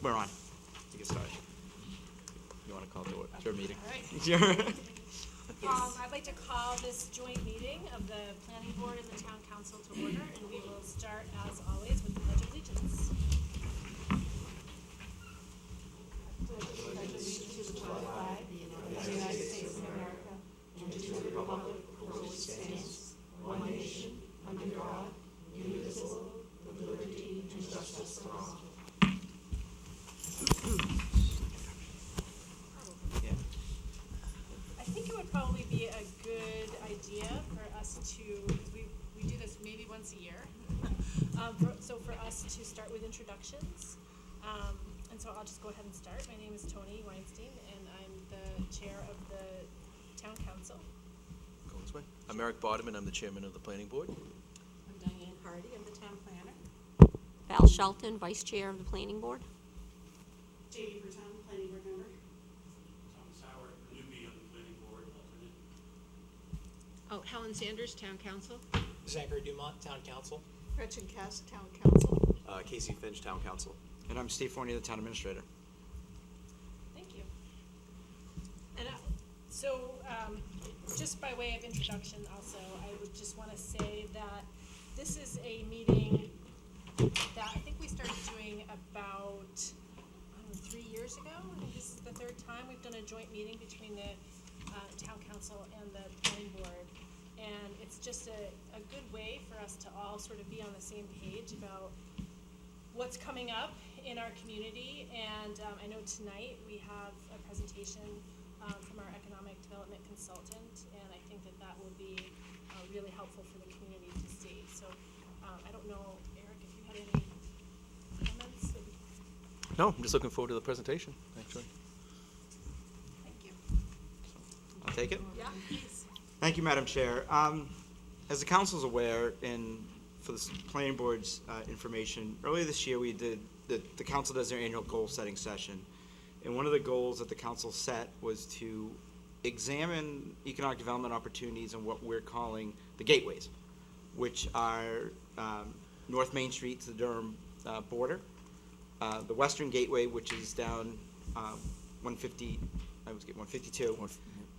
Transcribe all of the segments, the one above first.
We're on. You get started. You want to call it to order? It's your meeting. All right. It's your I'd like to call this joint meeting of the Planning Board and the Town Council to order, and we will start, as always, with the Pledge of Allegiance. I think it would probably be a good idea for us to, because we do this maybe once a year, so for us to start with introductions. And so I'll just go ahead and start. My name is Tony Weinstein, and I'm the chair of the Town Council. Go this way. I'm Eric Bodeman. I'm the chairman of the planning board. I'm Diane Hardy, I'm the town planner. Val Shelton, Vice Chair of the Planning Board. J.D. Burton, planning board member. Tom Sauer, newbie on the planning board, alternate. Oh, Helen Sanders, town council. Zachary Dumont, Town Council. Gretchen Cass, town council. Casey Finch, Town Council. And I'm Steve Forney, the Town Administrator. Thank you. And so, just by way of introduction also, I would just want to say that this is a meeting that I think we started doing about 3 years ago. I think this is the third time we've done a joint meeting between the Town Council and the Planning Board. And it's just a good way for us to all sort of be on the same page about what's coming up in our community. And I know tonight we have a presentation from our economic development consultant, and I think that that will be really helpful for the community to see. So I don't know, Eric, if you had any comments? No, I'm just looking forward to the presentation, actually. Thank you. I'll take it. Yeah, please. Thank you, Madam Chair. As the council's aware, and for the planning board's information, earlier this year we did, the council does their annual goal-setting session. And one of the goals that the council set was to examine economic development opportunities in what we're calling the gateways, which are North Main Street to the Durham border, the Western Gateway, which is down 152,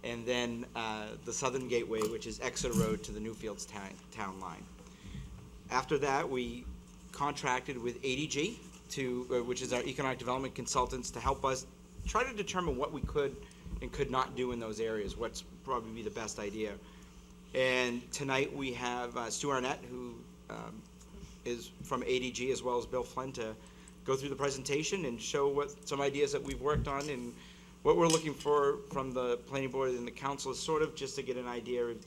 and then the Southern Gateway, which is Exeter Road to the Newfields town line. After that, we contracted with ADG, which is our economic development consultants, to help us try to determine what we could and could not do in those areas, what's probably be the best idea. And tonight we have Stu Arnett, who is from ADG, as well as Bill Flynn, to go through the presentation and show what some ideas that we've worked on. And what we're looking for from the planning board and the council is sort of just to get an idea of,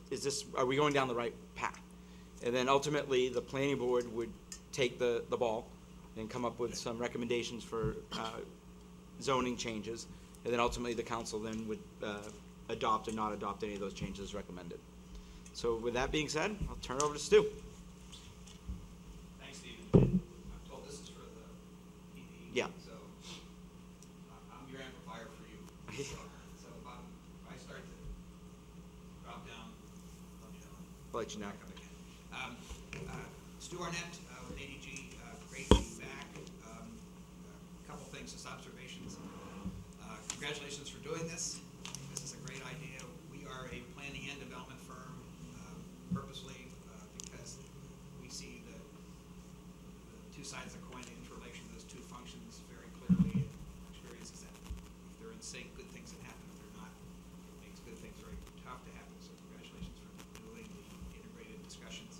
are we going down the right path? And then ultimately the planning board would take the ball and come up with some recommendations for zoning changes. And then ultimately the council then would adopt or not adopt any of those changes recommended. So with that being said, I'll turn it over to Stu. Thanks, Stephen. I'm told this is for the PD. Yeah. So I'm your amplifier for you. So if I start to drop down, let me know. I'll let you know. Back up again. Stu Arnett with ADG. Great to be back. A couple things, just observations. Congratulations for doing this. This is a great idea. We are a planning and development firm, purposely, because we see the two sides of the coin, the interrelation of those two functions very clearly. Experiences that if they're in sync, good things can happen. If they're not, it makes good things very tough to happen. So congratulations for doing the integrated discussions.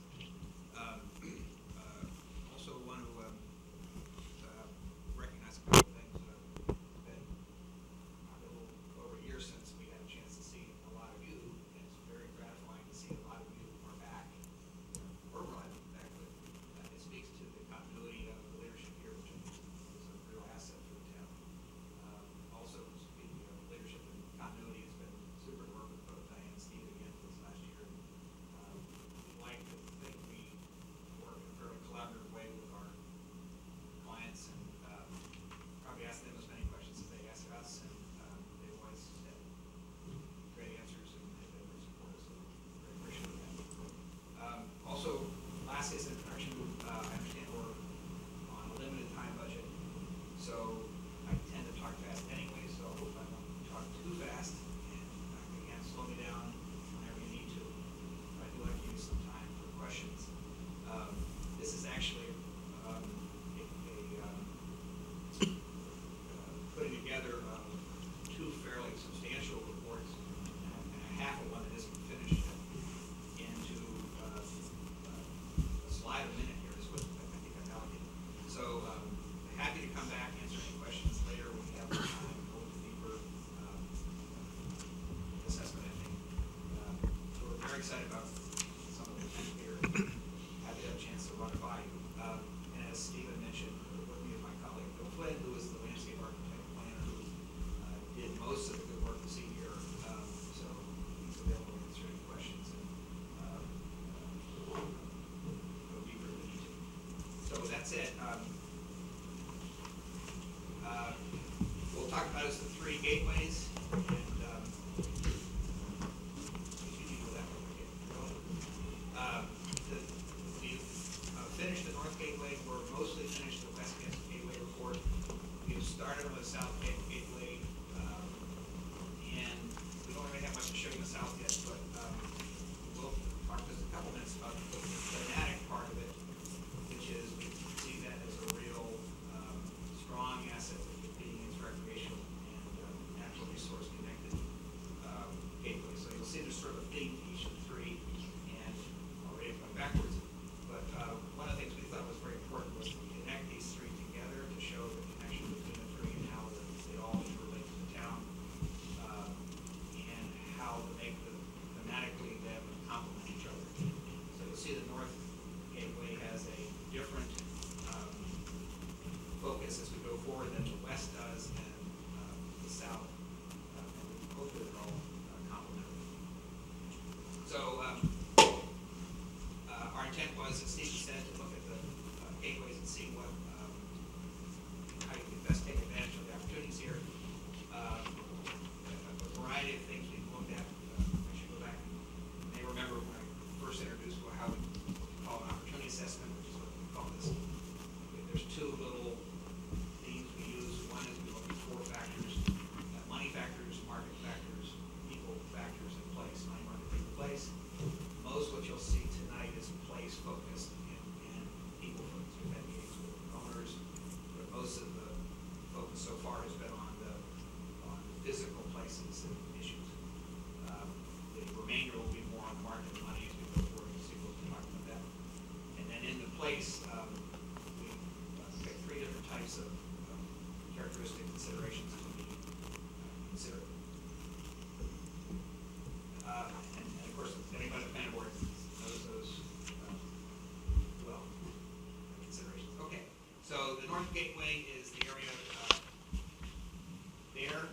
notice the three gateways, and, if you need to go that way, okay, go. We've finished the north gateway, we're mostly finished the west gateway report. We've started on the south gateway, and we don't really have much to show you in the south yet, but, we'll talk just a couple minutes about the thematic part of it, which is we see that as a real, strong asset of the convenience, recreational, and natural resource connected gateway. So you'll see there's sort of a theme to each of the three, and already going backwards. But one of the things we thought was very important was to connect these three together to show the connection between the three and how they all interrelate to the town, and how to make the thematically them complement each other. So you'll see the north gateway has a different focus as we go forward than the west does, and the south, and hopefully they're all complementary. So our intent was, as Steve said, to look at the gateways and see what, how you can best take advantage of the opportunities here. A variety of things we've looked at. I should go back. You may remember when I first introduced how we call an opportunity assessment, which is what we call this. There's two little themes we use. One is we look at four factors: money factors, market factors, people factors, and place. Money, market, people, place. Most what you'll see tonight is place focused and people focused. We've had meetings with owners, but most of the focus so far has been on the physical places and issues. The remainder will be more on the market and money as we go forward. We'll see what we're talking about that. And then in the place, we picked three different types of characteristic considerations to be considered. And of course, anybody on the planning board knows those well, considerations. Okay, so the north gateway is the area there,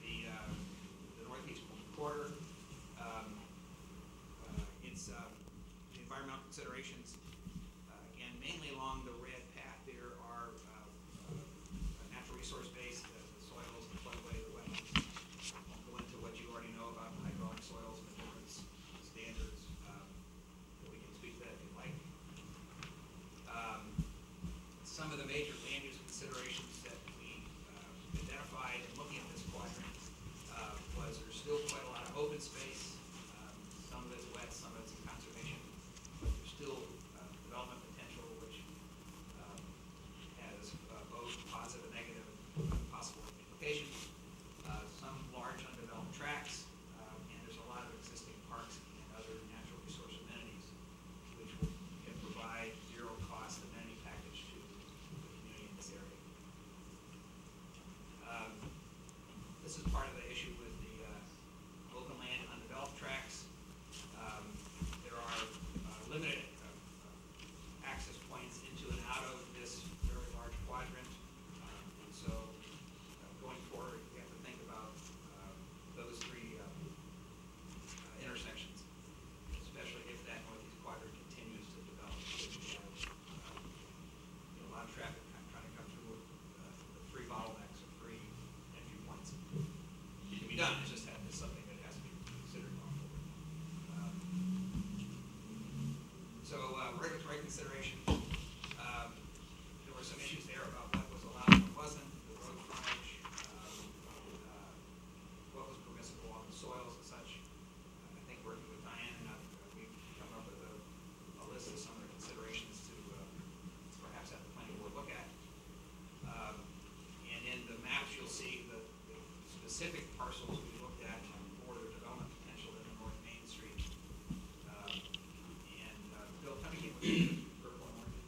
the northeast quarter. It's the environmental considerations, again, mainly along the red path. There are natural resource based, the soils, the floodway, the wetlands. Won't go into what you already know about hydraulic soils and the different standards. We can speak to that if you like. Some of the major land use considerations that we identified in looking at this quadrant was there's still quite a lot of open space. Some of it's wet, some of it's in conservation, but there's still development potential, which has both positive and negative possible implications. Some large undeveloped tracts, and there's a lot of existing parks and other natural resource amenities, which can provide zero cost amenity package to the community in this area. This is part of the issue with the open land undeveloped tracts. There are limited access points into and out of this very large quadrant. And so going forward, we have to think about those three intersections, especially if that northeast quadrant continues to develop. We have a lot of traffic trying to come through the three bottlenecks or three entry points. It can be done, it's just it's something that has to be considered going forward. So regulatory consideration, there were some issues there about what was allowed and what wasn't, the road frontage, what was permissible on the soils and such. I think working with Diane and we've come up with a list of some of the considerations to perhaps have the planning board look at. And in the maps, you'll see the specific parcels we looked at for the development potential in the North Main Street. And Bill, kind of give us purple and orange.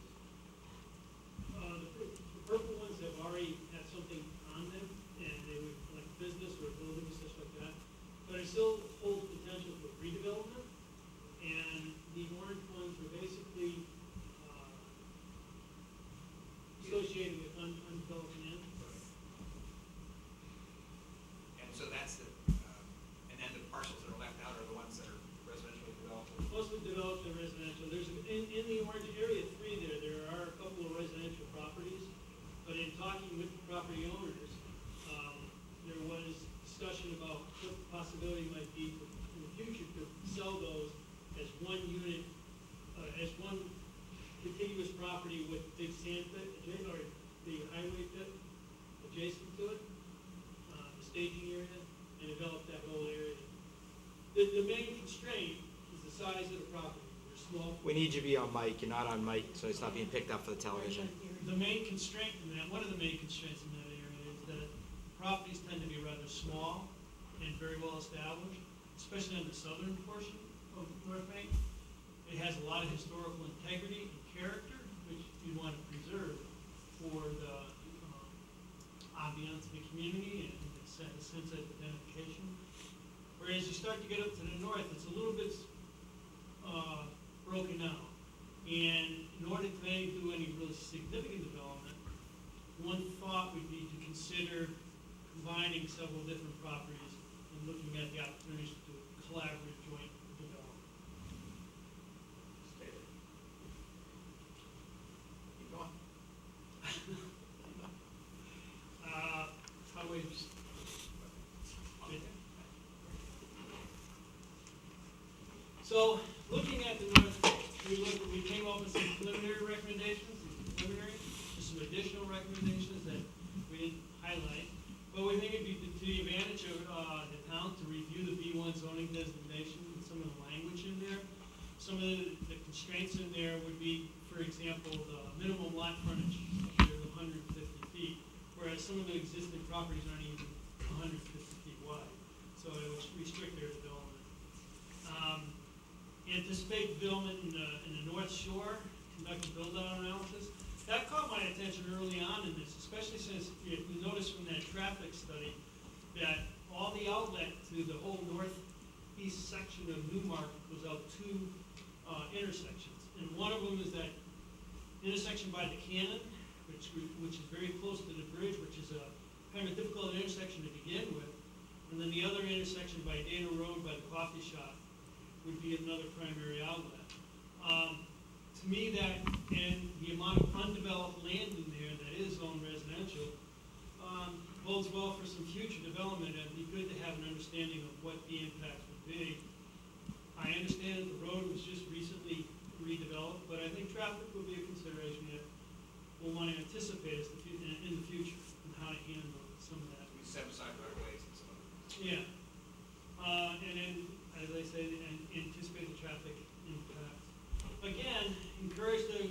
adjacent to it, the staging area, and develop that whole area. The main constraint is the size of the property. They're small. We need you to be on mic. You're not on mic, so it's not being picked up for the television. The main constraint in that, one of the main constraints in that area is that properties tend to be rather small and very well established, especially on the southern portion of North Main. It has a lot of historical integrity and character, which you want to preserve for the ambiance of the community and the sense of identification. Whereas you start to get up to the north, it's a little bit broken out. And in order to do any really significant development, one thought would be to consider combining several different properties and looking at the opportunities to do a collaborative joint development. Keep going. How do we just? So, looking at the north, we came up with some preliminary recommendations, just some additional recommendations that we didn't highlight. But we think it'd be to the advantage of the town to review the B1 zoning designation and some of the language in there. Some of the constraints in there would be, for example, the minimum lot frontage up here of 150 feet, whereas some of the existing properties aren't even 150 feet wide. So it would restrict their development. Anticipate development in the North Shore, conduct a build-out analysis. That caught my attention early on in this, especially since you notice from that traffic study that all the outlet to the whole northeast section of Newmarket goes out two intersections. And one of them is that intersection by the cannon, which is very close to the bridge, which is a kind of difficult intersection to begin with. And then the other intersection by Dana Road by the coffee shop would be another primary outlet. To me, that and the amount of undeveloped land in there that is zoned residential bodes well for some future development. It'd be good to have an understanding of what the impacts would be. I understand that the road was just recently redeveloped, but I think traffic would be a consideration that we'll want to anticipate as in the future and how to handle some of that. We set aside right of ways and some of it. Yeah. And then, as I said, and anticipate the traffic impacts. Again, encourage the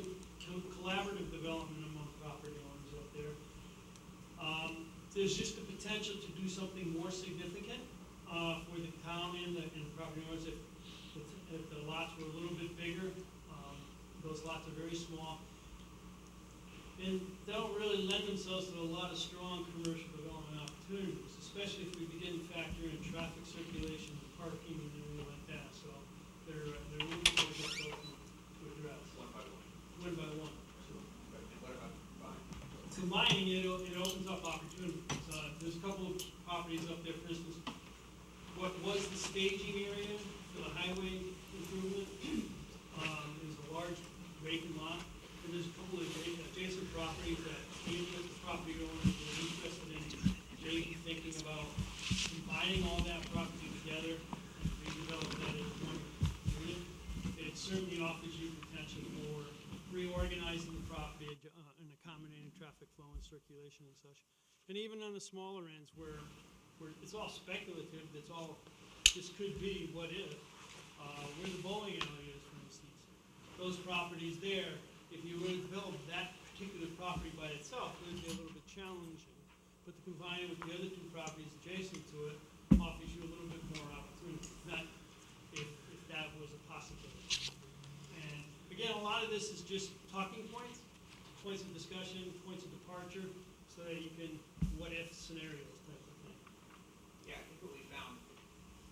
collaborative development among property owners up there. There's just the potential to do something more significant for the town and the property owners if the lots were a little bit bigger. Those lots are very small. And they don't really lend themselves to a lot of strong commercial development opportunities, especially if we begin to factor in traffic circulation, parking, and everything like that. So they're really difficult to address. One by one. One by one. But what about combined? Combining it opens up opportunities. There's a couple of properties up there, for instance, what was the staging area for the highway improvement is a large vacant lot. And there's a couple of adjacent properties that even if the property owners were interested in maybe thinking about combining all that property together and redevelop that as one unit, it certainly offers you potential for reorganizing the property and accommodating traffic flow and circulation and such. And even on the smaller ends where it's all speculative, this could be what if, where the bowling alley is, for instance. Those properties there, if you were to build that particular property by itself, it would be a little bit challenging. But to combine it with the other two properties adjacent to it offers you a little bit more opportunity, not if that was a possibility. And again, a lot of this is just talking points of discussion, points of departure, so that you can what-if scenarios type of thing. Yeah, I think what we found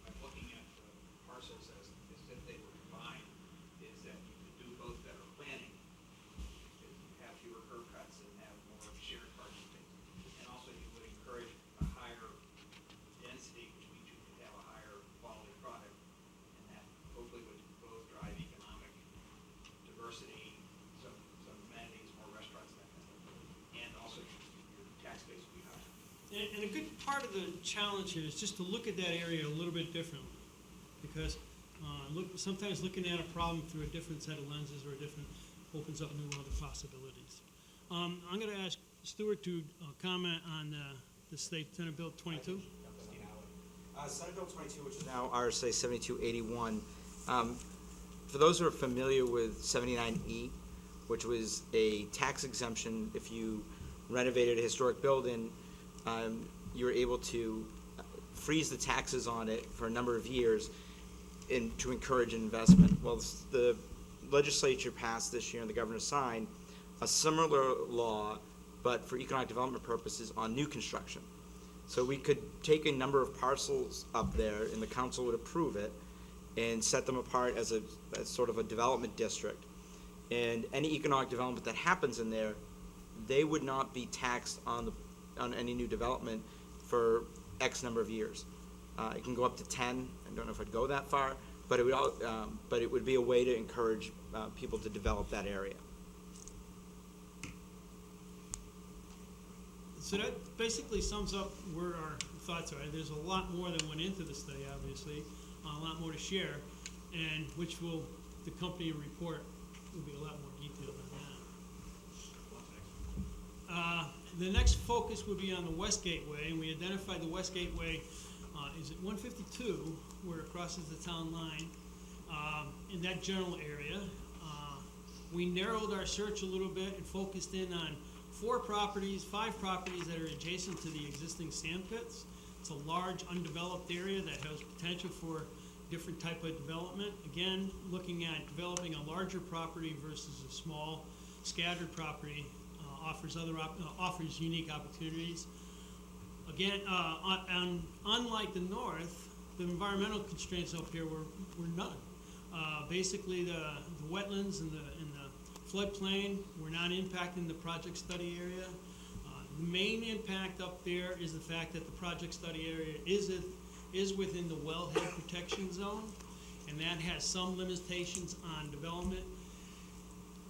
by looking at the parcels as if they were combined is that you could do both better planning, because you have fewer curb cuts and have more shared parking spaces. And also you would encourage a higher density, which means you could have a higher quality product, and that hopefully would both drive economic diversity, some amenities, more restaurants, that kind of thing. And also your tax base would be higher. And a good part of the challenge here is just to look at that area a little bit differently, because sometimes looking at a problem through a different set of lenses or opens up new other possibilities. I'm gonna ask Stuart to comment on the State Senate Bill 22. Senate Bill 22, which is now RSA 7281. For those who are familiar with 79E, which was a tax exemption if you renovated a historic building, you were able to freeze the taxes on it for a number of years and to encourage investment. Well, the legislature passed this year and the governor signed a similar law, but for economic development purposes on new construction. So we could take a number of parcels up there and the council would approve it and set them apart as sort of a development district. And any economic development that happens in there, they would not be taxed on any new development for X number of years. It can go up to 10. I don't know if I'd go that far, but it would be a way to encourage people to develop that area. So that basically sums up where our thoughts are. There's a lot more that went into the study, obviously, a lot more to share, and which will, the company report will be a lot more detailed on that. The next focus would be on the West Gateway, and we identified the West Gateway is at 152, where it crosses the town line, in that general area. We narrowed our search a little bit and focused in on 5 properties that are adjacent to the existing sand pits. It's a large undeveloped area that has potential for different type of development. Again, looking at developing a larger property versus a small scattered property offers unique opportunities. Again, unlike the north, the environmental constraints up here were none. Basically, the wetlands and the floodplain were not impacting the project study area. The main impact up there is the fact that the project study area is within the wellhead protection zone, and that has some limitations on development,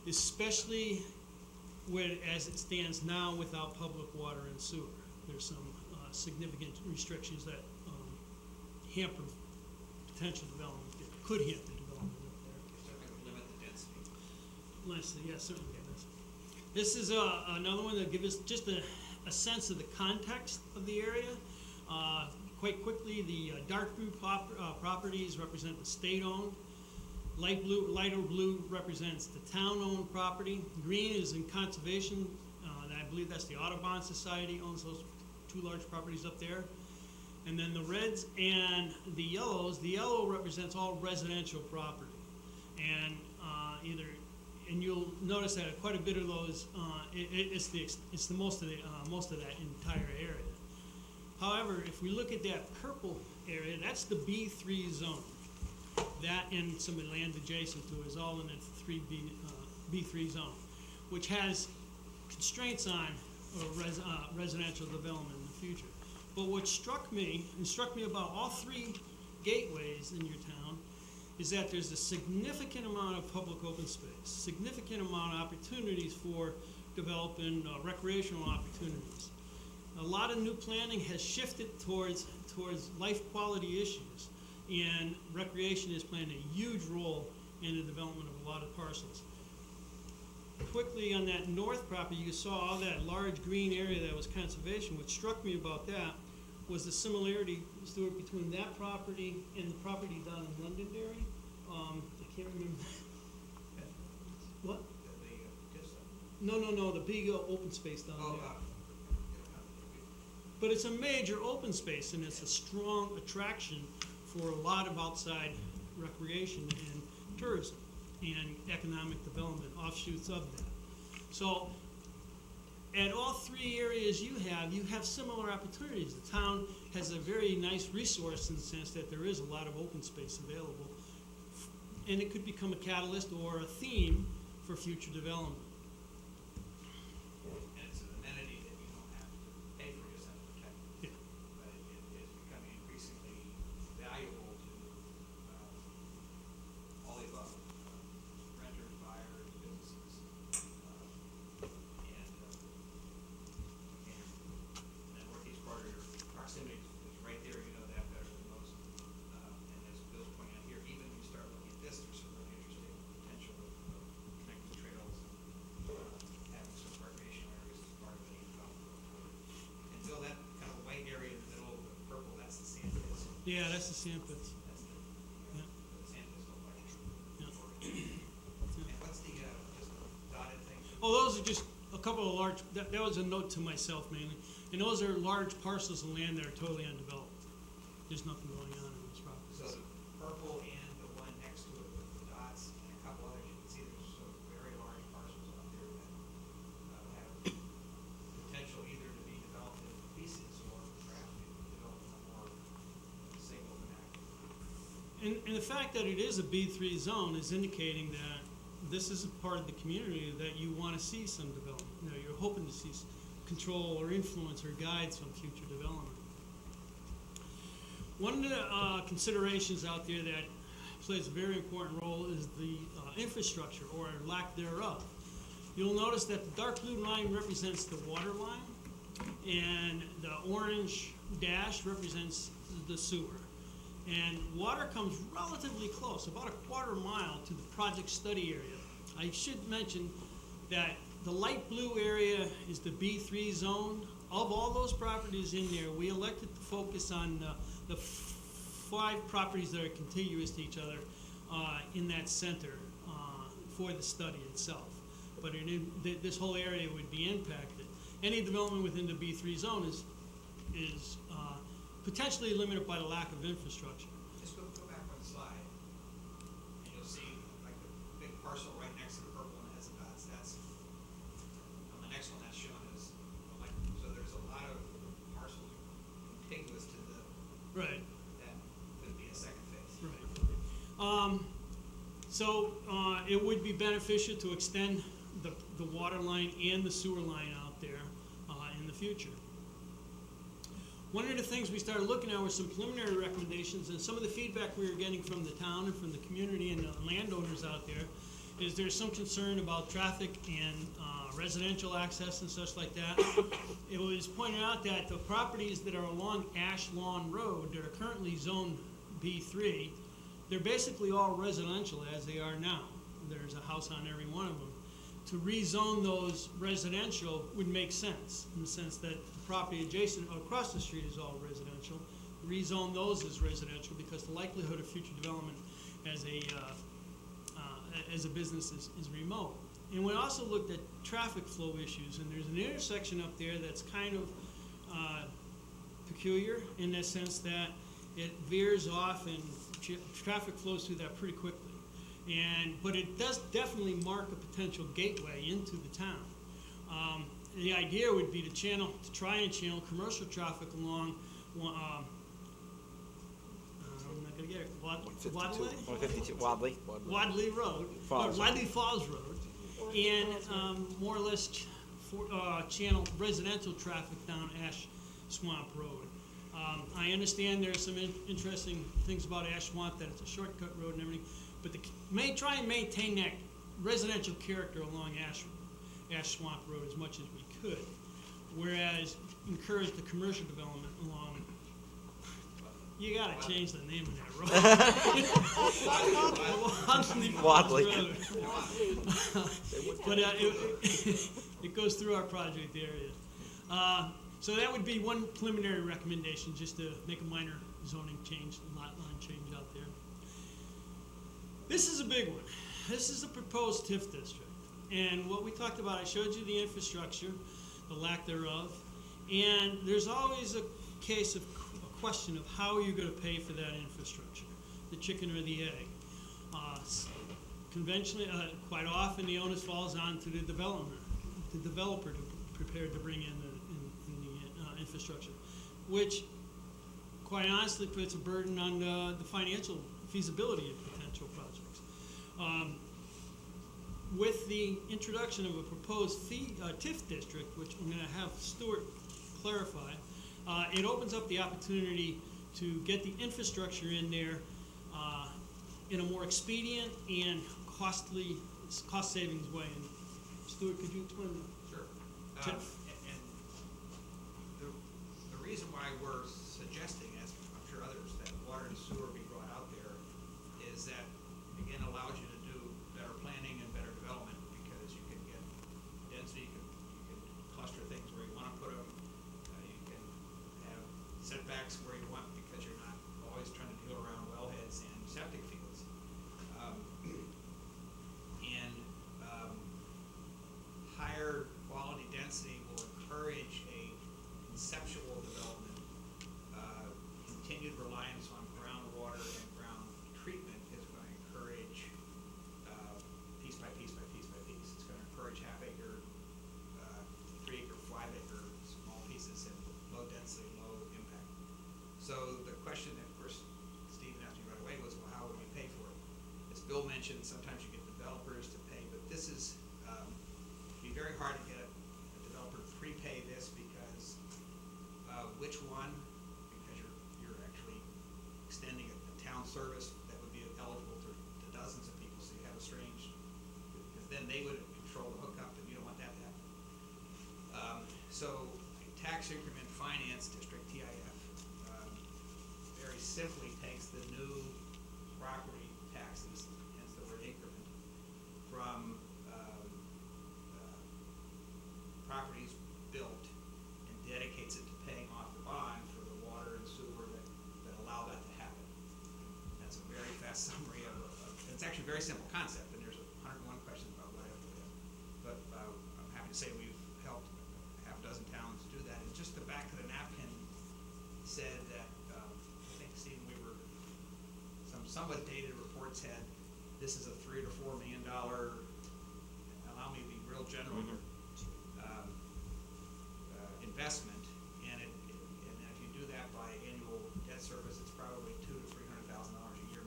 especially as it stands now without public water and sewer. There's some significant restrictions that hamper potential development there, could hamper development up there. Certainly would limit the density. Yes, certainly. Yes. This is another one that gives us just a sense of the context of the area. Quite quickly, the dark blue properties represent the state-owned. Lighter blue represents the town-owned property. Green is in conservation. And I believe that's the Audubon Society owns those 2 large properties up there. And then the reds and the yellows. The yellow represents all residential property, and and you'll notice that quite a bit of those it's the most of that entire area. However, if we look at that purple area, that's the B3 zone. That and some of the land adjacent to it is all in the B3 zone, which has constraints on residential development in the future. But what struck me about all 3 gateways in your town, is that there's a significant amount of public open space, significant amount of opportunities for developing recreational opportunities. A lot of new planning has shifted towards life quality issues, and recreation is playing a huge role in the development of a lot of parcels. Quickly on that north property, you saw all that large green area that was conservation. What struck me about that was the similarity, Stuart, between that property and the property down in Londonderry. I can't remember. What? No, the big open space down there. But it's a major open space, and it's a strong attraction for a lot of outside recreation and tourism and economic development offshoots of that. So at all 3 areas you have similar opportunities. The town has a very nice resource in the sense that there is a lot of open space available, and it could become a catalyst or a theme for future development. And it's an amenity that you don't have to pay for yourself to protect. Yeah. But it is becoming increasingly valuable to all the above, renters, buyers, businesses. And that northeast corridor proximity is right there, you know that better than most. And as Bill's pointing out here, even when you start looking at this, there's some really interesting potential of connecting trails and Yeah, that's the sand pits. That's the, Yeah. the sand pistol part. Yeah. And what's the, just dotted thing? Oh, those are just a couple of large, that was a note to myself mainly. And those are large parcels of land that are totally undeveloped. There's nothing going on in those So properties. the purple and the one next to it with the dots and a couple others, you can see there's some very large parcels out there that have potential either to be developed in pieces or perhaps be developed in a more single vernacular. And the fact that it is a B3 zone is indicating that this is a part of the community that you want to see some development. You know, you're hoping to see control or influence or guide some future development. One of the considerations out there that plays a very important role is the infrastructure or lack thereof. You'll notice that the dark blue line represents the water line and the orange dash represents the sewer. And water comes relatively close, about a quarter mile to the project study area. I should mention that the light blue area is the B3 zone. Of all those properties in there, we elected to focus on the 5 properties that are contiguous to each other in that center for the study itself. But this whole area would be impacted. Any development within the B3 zone is potentially limited by the lack of infrastructure. Just go back one slide, and you'll see like the big parcel right next to the purple one that has the dots. That's on the next one that's shown as like, so there's a lot of parcels contiguous to the Right. that could be a second phase. Right. So it would be beneficial to extend the water line and the sewer line out there in the future. One of the things we started looking at were some preliminary recommendations, and some of the feedback we were getting from the town and from the community and the landowners out there is there's some concern about traffic and residential access and such like that. It was pointed out that the properties that are along Ash Lawn Road that are currently zoned B3, they're basically all residential as they are now. There's a house on every one of them. To rezone those residential would make sense, in the sense that the property adjacent or across the street is all residential. Rezone those as residential because the likelihood of future development as a business is remote. And we also looked at traffic flow issues, and there's an intersection up there that's kind of peculiar in the sense that it veers off and traffic flows through that pretty quickly. But it does definitely mark a potential gateway into the town. The idea would be to try and channel commercial traffic along, I'm not gonna get it, Wadley? 152 Wadley. Wadley Road, Falls. Wadley Falls Road, and more or less channel residential traffic down Ash Swamp Road. I understand there's some interesting things about Ash Swamp, that it's a shortcut road and everything, but may try and maintain that residential character along Ash Swamp Road as much as we could, whereas encourage the commercial development along. You gotta change the name of that road. Wadley. Road. But it goes through our project area. So that would be one preliminary recommendation, just to make a minor zoning change, lot line change out there. This is a big one. This is a proposed TIF district. And what we talked about, I showed you the infrastructure, the lack thereof, and there's always a case of a question of how you're going to pay for that infrastructure, the chicken or the egg. Conventionally, quite often the onus falls on to the developer prepared to bring in the infrastructure, which quite honestly puts a burden on the financial feasibility of potential projects. With the introduction of a proposed TIF district, which I'm going to have Stuart clarify, it opens up the opportunity to get the infrastructure in there in a more expedient and cost savings way. And Stuart, could you explain that? Sure. TIF. And the reason why we're suggesting, as I'm sure others, that water and sewer be brought out there is that, again, allows you to do better planning and better development because you can get density, you can cluster things where you want to put them, you can have setbacks where you want because you're not always encourage a conceptual development. Continued reliance on groundwater and ground treatment is going to encourage piece by piece by piece by piece. It's going to encourage half-acre, 3-acre, 5-acre, small pieces, and low density, low impact. So the question that, of course, Stephen asked me right away was, well, how would we pay for it? As Bill mentioned, sometimes you get developers to pay, but this is be very hard to get a developer to prepay this because which one? Because you're actually extending a town service that would be eligible to dozens of people, so you have a strange, because then they would control the hookup, and you don't want that to happen. So tax increment finance district, TIF, very simply takes the new property taxes, hence the word increment, from properties built and dedicates it to paying off the bond for the water and sewer that allow that to happen. That's a very fast summary of it's actually a very simple concept, and there's 101 questions about what I have to do. But I'm happy to say we've helped half a dozen towns do that. And just the back of the napkin said that, I think, Stephen, some somewhat dated reports had, this is a $3 to $4 million, allow me to be real general here, investment, and if you do that by annual debt service, it's probably $200,000 to $300,000 a year,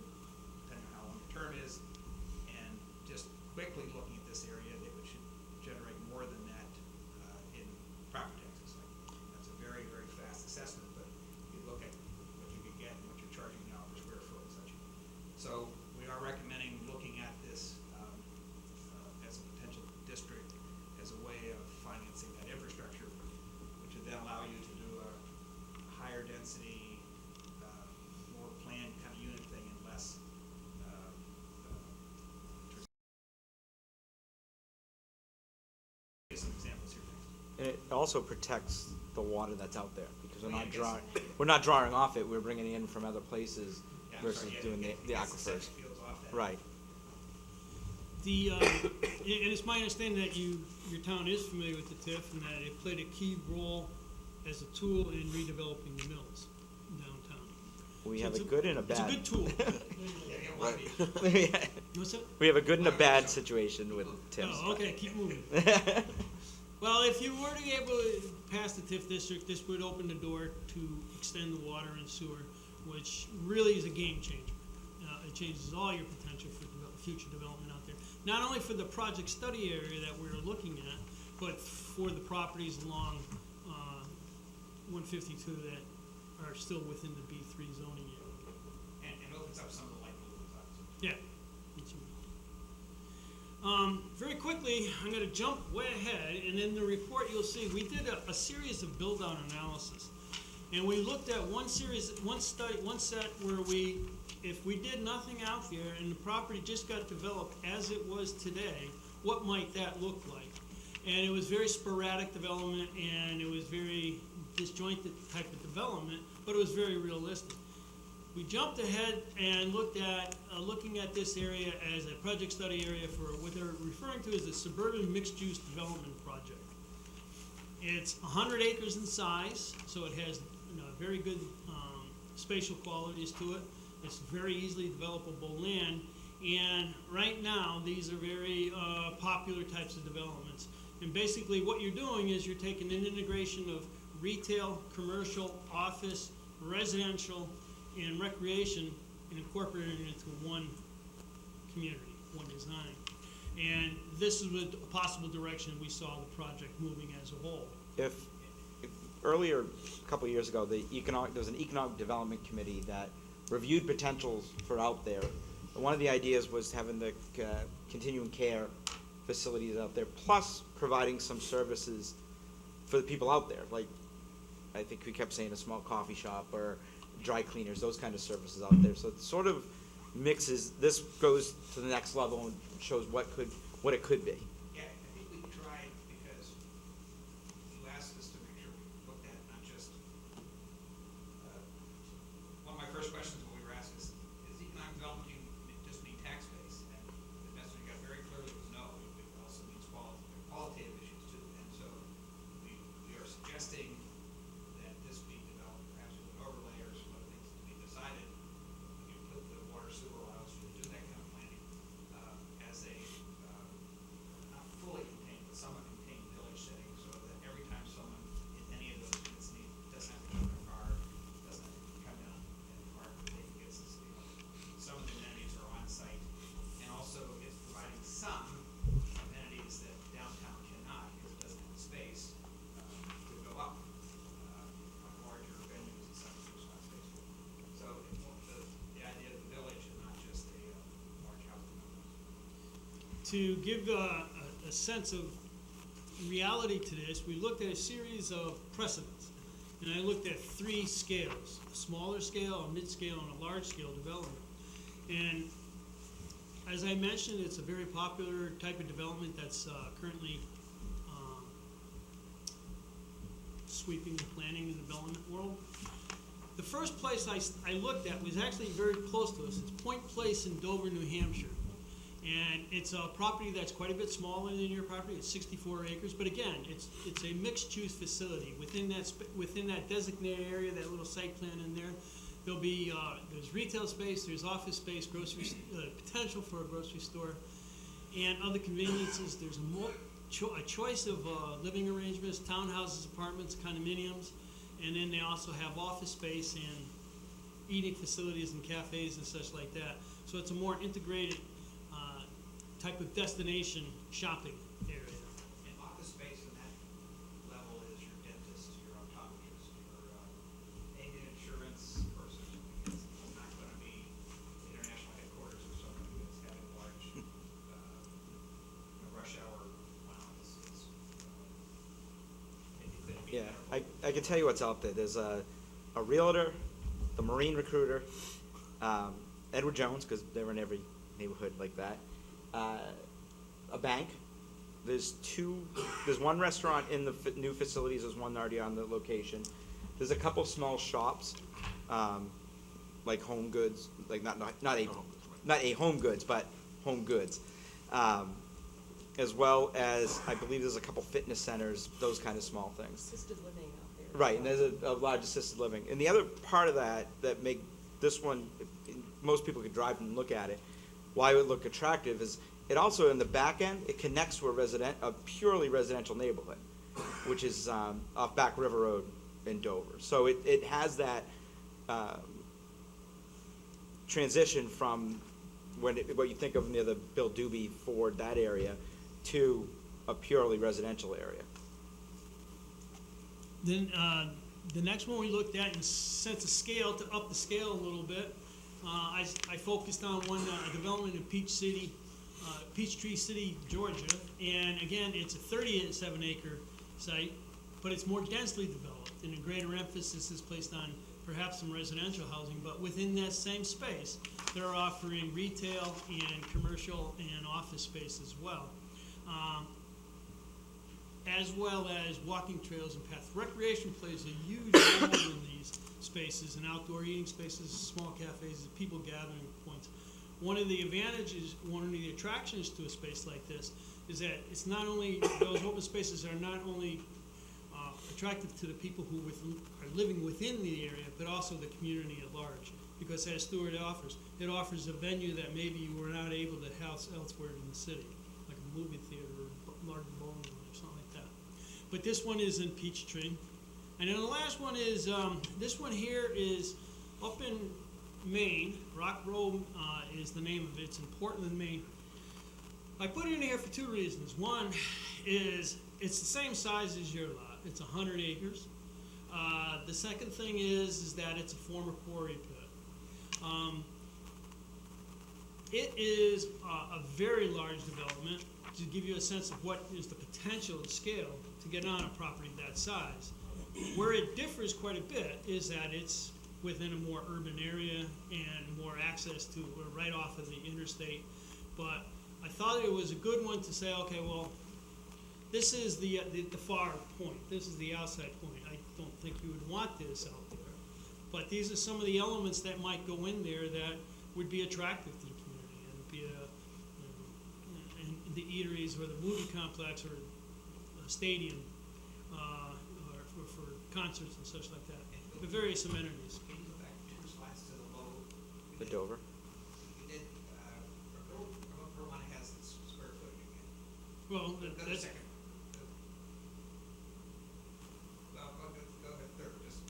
depending on how long the term is. And just quickly looking at this area, it should generate more than that in property taxes. That's a very, very fast assessment, but you look at what you could get and what you're charging now per square foot and such. So we are recommending looking at this as a potential district as a way of financing that infrastructure, which would then allow you to do a higher density, more planned kind of unit thing and less. Some examples here next. And it also protects the water that's out there, because Well, yeah, I guess- we're not drawing off it, we're bringing it in from other places Yeah, I'm versus sorry, yeah, doing the it gets the aquifers. septic fields off that. Right. And it's my understanding that your town is familiar with the TIF and that it played a key role as a tool in redeveloping the mills downtown. We So have a it's good and a bad. It's a good tool. Yeah, you don't want to be. What's that? We have a good and a bad situation with TIFs. Oh, okay, keep moving. Well, if you were to be able to pass the TIF district, this would open the door to extend the water and sewer, which really is a game changer. It changes all your potential for future development out there. Not only for the project study area that we're looking at, but for the properties along 152 that are still within the B3 zoning area. And opens up some of the light blue ones, Yeah. Very quickly, I'm going to jump way ahead, and in the report you'll see we did a series of build-out analysis, and we looked at one set where if we did nothing out there and the property just got developed as it was today, what might that look like? And it was very sporadic development, and it was very disjointed type of development, but it was very realistic. We jumped ahead and looked at looking at this area as a project study area for what they're referring to as a suburban mixed-use development project. It's 100 acres in size, so it has very good spatial qualities to it. It's very easily developable land, and right now these are very popular types of developments. And basically what you're doing is you're taking an integration of retail, commercial, office, residential, and recreation and incorporating it into one community, one design. And this is a possible direction we saw the project moving as a whole. If earlier, a couple of years ago, there was an economic development committee that reviewed potentials for out there. And one of the ideas was having the continuing care facilities out there, plus providing some services for the people out there. Like, I think we kept saying a small coffee shop or dry cleaners, those kind of services out there. So it sort of mixes, this goes to the next level and shows what it could be. Yeah, I think we tried, because you asked us to make sure we looked at not just, one of my first questions when we were asked is economic development just mean tax base? And the message we got very clearly was no, it also means qualitative issues too. And so we are to give a sense of reality to this, we looked at a series of precedents. And I looked at 3 scales: a smaller scale, a mid-scale, and a large-scale development. And as I mentioned, it's a very popular type of development that's currently sweeping the planning and development world. The first place I looked at was actually very close to us. It's Point Place in Dover, New Hampshire. And it's a property that's quite a bit smaller than your property. It's 64 acres, but again, it's a mixed-use facility. Within that designated area, that little site plan in there, there'll be there's retail space, there's office space, potential for a grocery store, and other conveniences. There's a choice of living arrangements, townhouses, apartments, condominiums, and then they also have office space and eating facilities and cafes and such like that. So it's a more integrated type of destination shopping area. And office space in that level is your dentist, your optometrist, your agent insurance person. It's not going to be international headquarters or somebody that's having large rush hour. It could be. Yeah, I can tell you what's out there. There's a realtor, the marine recruiter, Edward Jones, because they're in every neighborhood like that. A bank. There's 1 restaurant in the new facilities. There's one already on the location. There's a couple small shops, like home goods, like not a home goods, but home goods, as well as I believe there's a couple fitness centers, those kind of small things. Assisted living out there. Right, and there's a large assisted living. And the other part of that make this one, most people could drive and look at it, why it would look attractive is it also, in the back end, it connects to a purely residential neighborhood, which is off Back River Road in Dover. So it has that transition from what you think of near the Bill Doobie Ford, that area, to a purely residential area. Then the next one we looked at, in sense of scale, to up the scale a little bit, I focused on one development in Peachtree City, Georgia, and again, it's a 37-acre site, but it's more densely developed, and a greater emphasis is placed on perhaps some residential housing, but within that same space, they're offering retail and commercial and office space as well as walking trails and paths. Recreation plays a huge role in these spaces, and outdoor eating spaces, small cafes, people gathering points. One of the advantages, one of the attractions to a space like this is that it's not only, those open spaces are not only attractive to the people who are living within the area, but also the community at large. Because as Stewart offers, it offers a venue that maybe you were not able to house elsewhere in the city, like a movie theater or a large bowling or something like that. But this one is in Peachtree. And then the last one is, this one here is up in Maine. Rock Row is the name of it. It's in Portland, Maine. I put it in here for 2 reasons. One is it's the same size as your lot. It's 100 acres. The second thing is that it's a former quarry pit. It is a very large development. To give you a sense of what is the potential and scale to get on a property that size. Where it differs quite a bit is that it's within a more urban area and more access to right off of the interstate. But I thought it was a good one to say, okay, well, this is the far point. This is the outside point. I don't think you would want this out there. But these are some of the elements that might go in there that would be attractive to the community, and be and the eateries or the movie complex or a stadium or for concerts and such like that. The various amenities. Can you go back 2 slides to the low? The Dover. You did, per one has this square footage again. Well, Go to that's, second. Well, go ahead third. Just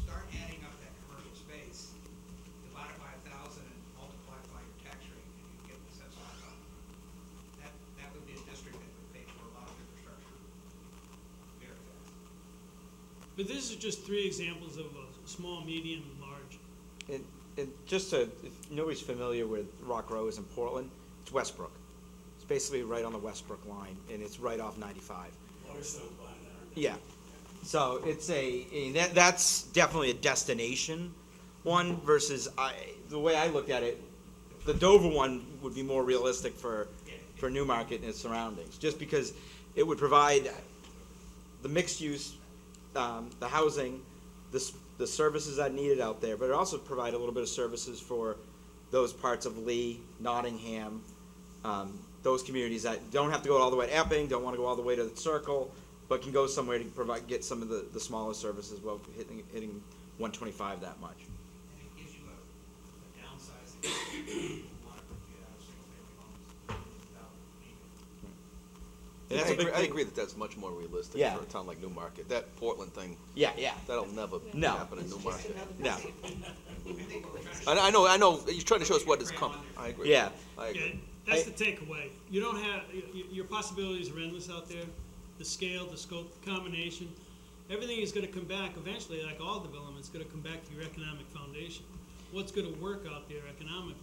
start adding up that commercial space, divide it by 1,000, and multiply it by your tax rate, and you get the sense of income. That would be a district that would pay for a lot of infrastructure very fast. but these are just 3 examples of a small, medium, and large. And just to, if nobody's familiar with Rock Row is in Portland, It's Westbrook. It's basically right on the Westbrook line, and it's right off 95. Yeah. So it's that's definitely a destination one versus the way I looked at it, the Dover one would be more realistic for Newmarket and its surroundings, just because it would provide the mixed use, the housing, the services that needed out there, but it also provide a little bit of services for those parts of Lee, Nottingham, those communities that don't have to go all the way to Epping, don't want to go all the way to the Circle, but can go somewhere to get some of the smaller services while hitting 125 that much. And it gives you a downsizing, you want to get out of single-family homes without leaving. And that's a big I thing. agree that that's much more realistic Yeah. for a town like Newmarket. That Portland thing, Yeah. that'll never No. happen in Newmarket. No. I think what we're trying to I know, you're trying to show us what is coming. I agree. Yeah. I agree. Yeah, that's the takeaway. You don't have, your possibilities are endless out there. The scale, the scope, the combination, everything is gonna come back eventually, like all development, it's gonna come back to your economic foundation. What's gonna work out there economically?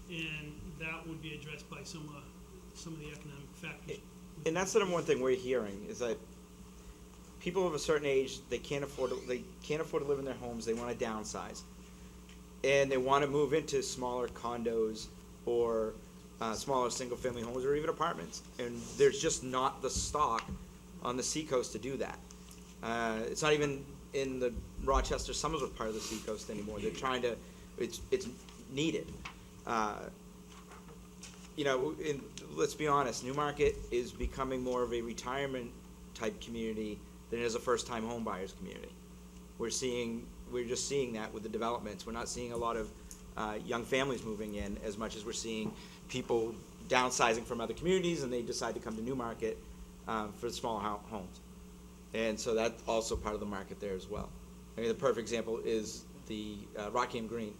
And that would be addressed by some of the economic factors. And that's the number one thing we're hearing is that people of a certain age, they can't afford to live in their homes. They want to downsize, and they want to move into smaller condos or smaller single-family homes or even apartments. And there's just not the stock on the seacoast to do that. It's not even in the Rochester Somersworth part of the seacoast anymore. They're trying to. It's needed. Let's be honest, Newmarket is becoming more of a retirement type community than it is a first time home buyers community. We're just seeing that with the developments. We're not seeing a lot of young families moving in as much as we're seeing people downsizing from other communities and they decide to come to Newmarket for smaller homes. And so that's also part of the market there as well. I mean, the perfect example is the Rockingham Green.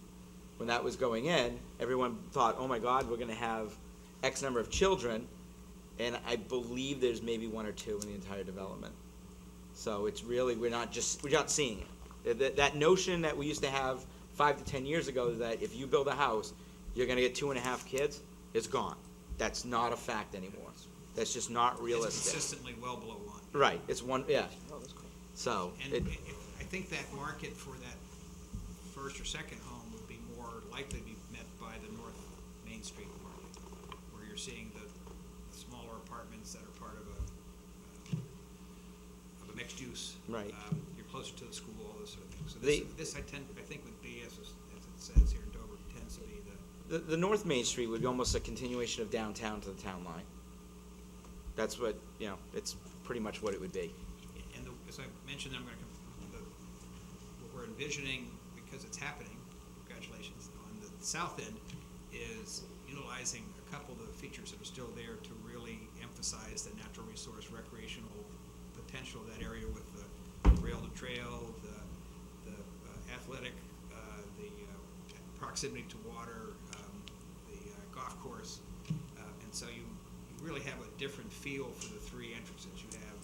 When that was going in, everyone thought, oh my God, we're gonna have X number of children, and I believe there's maybe one or two in the entire development. So it's really, we're not seeing it. That notion that we used to have 5 to 10 years ago that if you build a house, you're gonna get 2.5 kids, is gone. That's not a fact anymore. That's just not It's realistic. consistently well below one. Right, it's one, yeah. Oh, that's cool. So, And I think that market for that first or second home would be more likely to be met by the North Main Street market, where you're seeing the smaller apartments that are part of a mixed use. Right. You're closer to the school, all those sort of things. So They- this I think would be, as it says here in Dover, tends to be the North Main Street would be almost a continuation of downtown to the town line. That's what, it's pretty much what it would be. And as I mentioned, what we're envisioning, because it's happening, congratulations, on the south end, is utilizing a couple of the features that are still there to really emphasize the natural resource recreational potential of that area with the rail to trail, the athletic, the proximity to water, the golf course. And so you really have a different feel for the three entrances you have.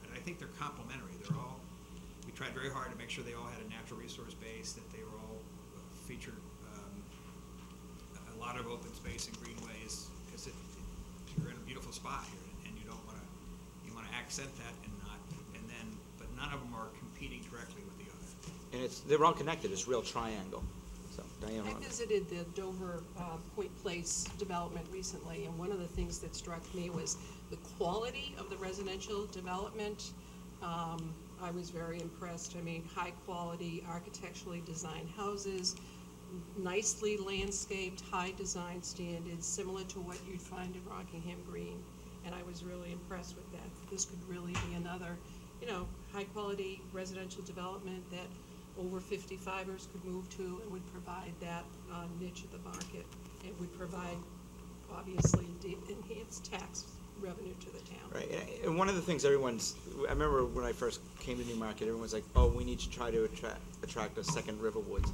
And I think they're complementary. We tried very hard to make sure they all had a natural resource base, that they were all featured a lot of open space and greenways, because you're in a beautiful spot here, and you want to accent that but none of them are competing directly with the other. And they're all connected, it's a real triangle. So, Diane, I visited the Dover Point Place development recently, and one of the things that struck me was the quality of the residential development. I was very impressed. I mean, high-quality, architecturally designed houses, nicely landscaped, high design standards, similar to what you'd find in Rockingham Green. And I was really impressed with that. This could really be another, high-quality residential development that over 55ers could move to and would provide that niche of the market. It would provide, obviously, enhanced tax revenue to the town. right, and one of the things I remember when I first came to Newmarket, everyone's like, oh, we need to try to attract a second Riverwoods.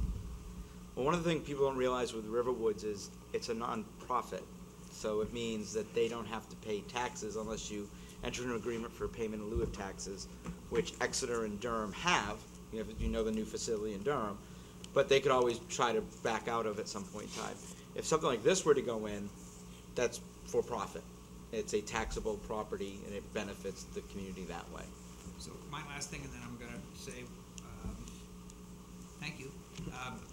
Well, one of the things people don't realize with Riverwoods is it's a non-profit. So it means that they don't have to pay taxes unless you enter an agreement for payment in lieu of taxes, which Exeter and Durham have. The new facility in Durham, but they could always try to back out of at some point in time. If something like this were to go in, that's for profit. It's a taxable property and it benefits the community that way. So my last thing, and then I'm gonna say, thank you,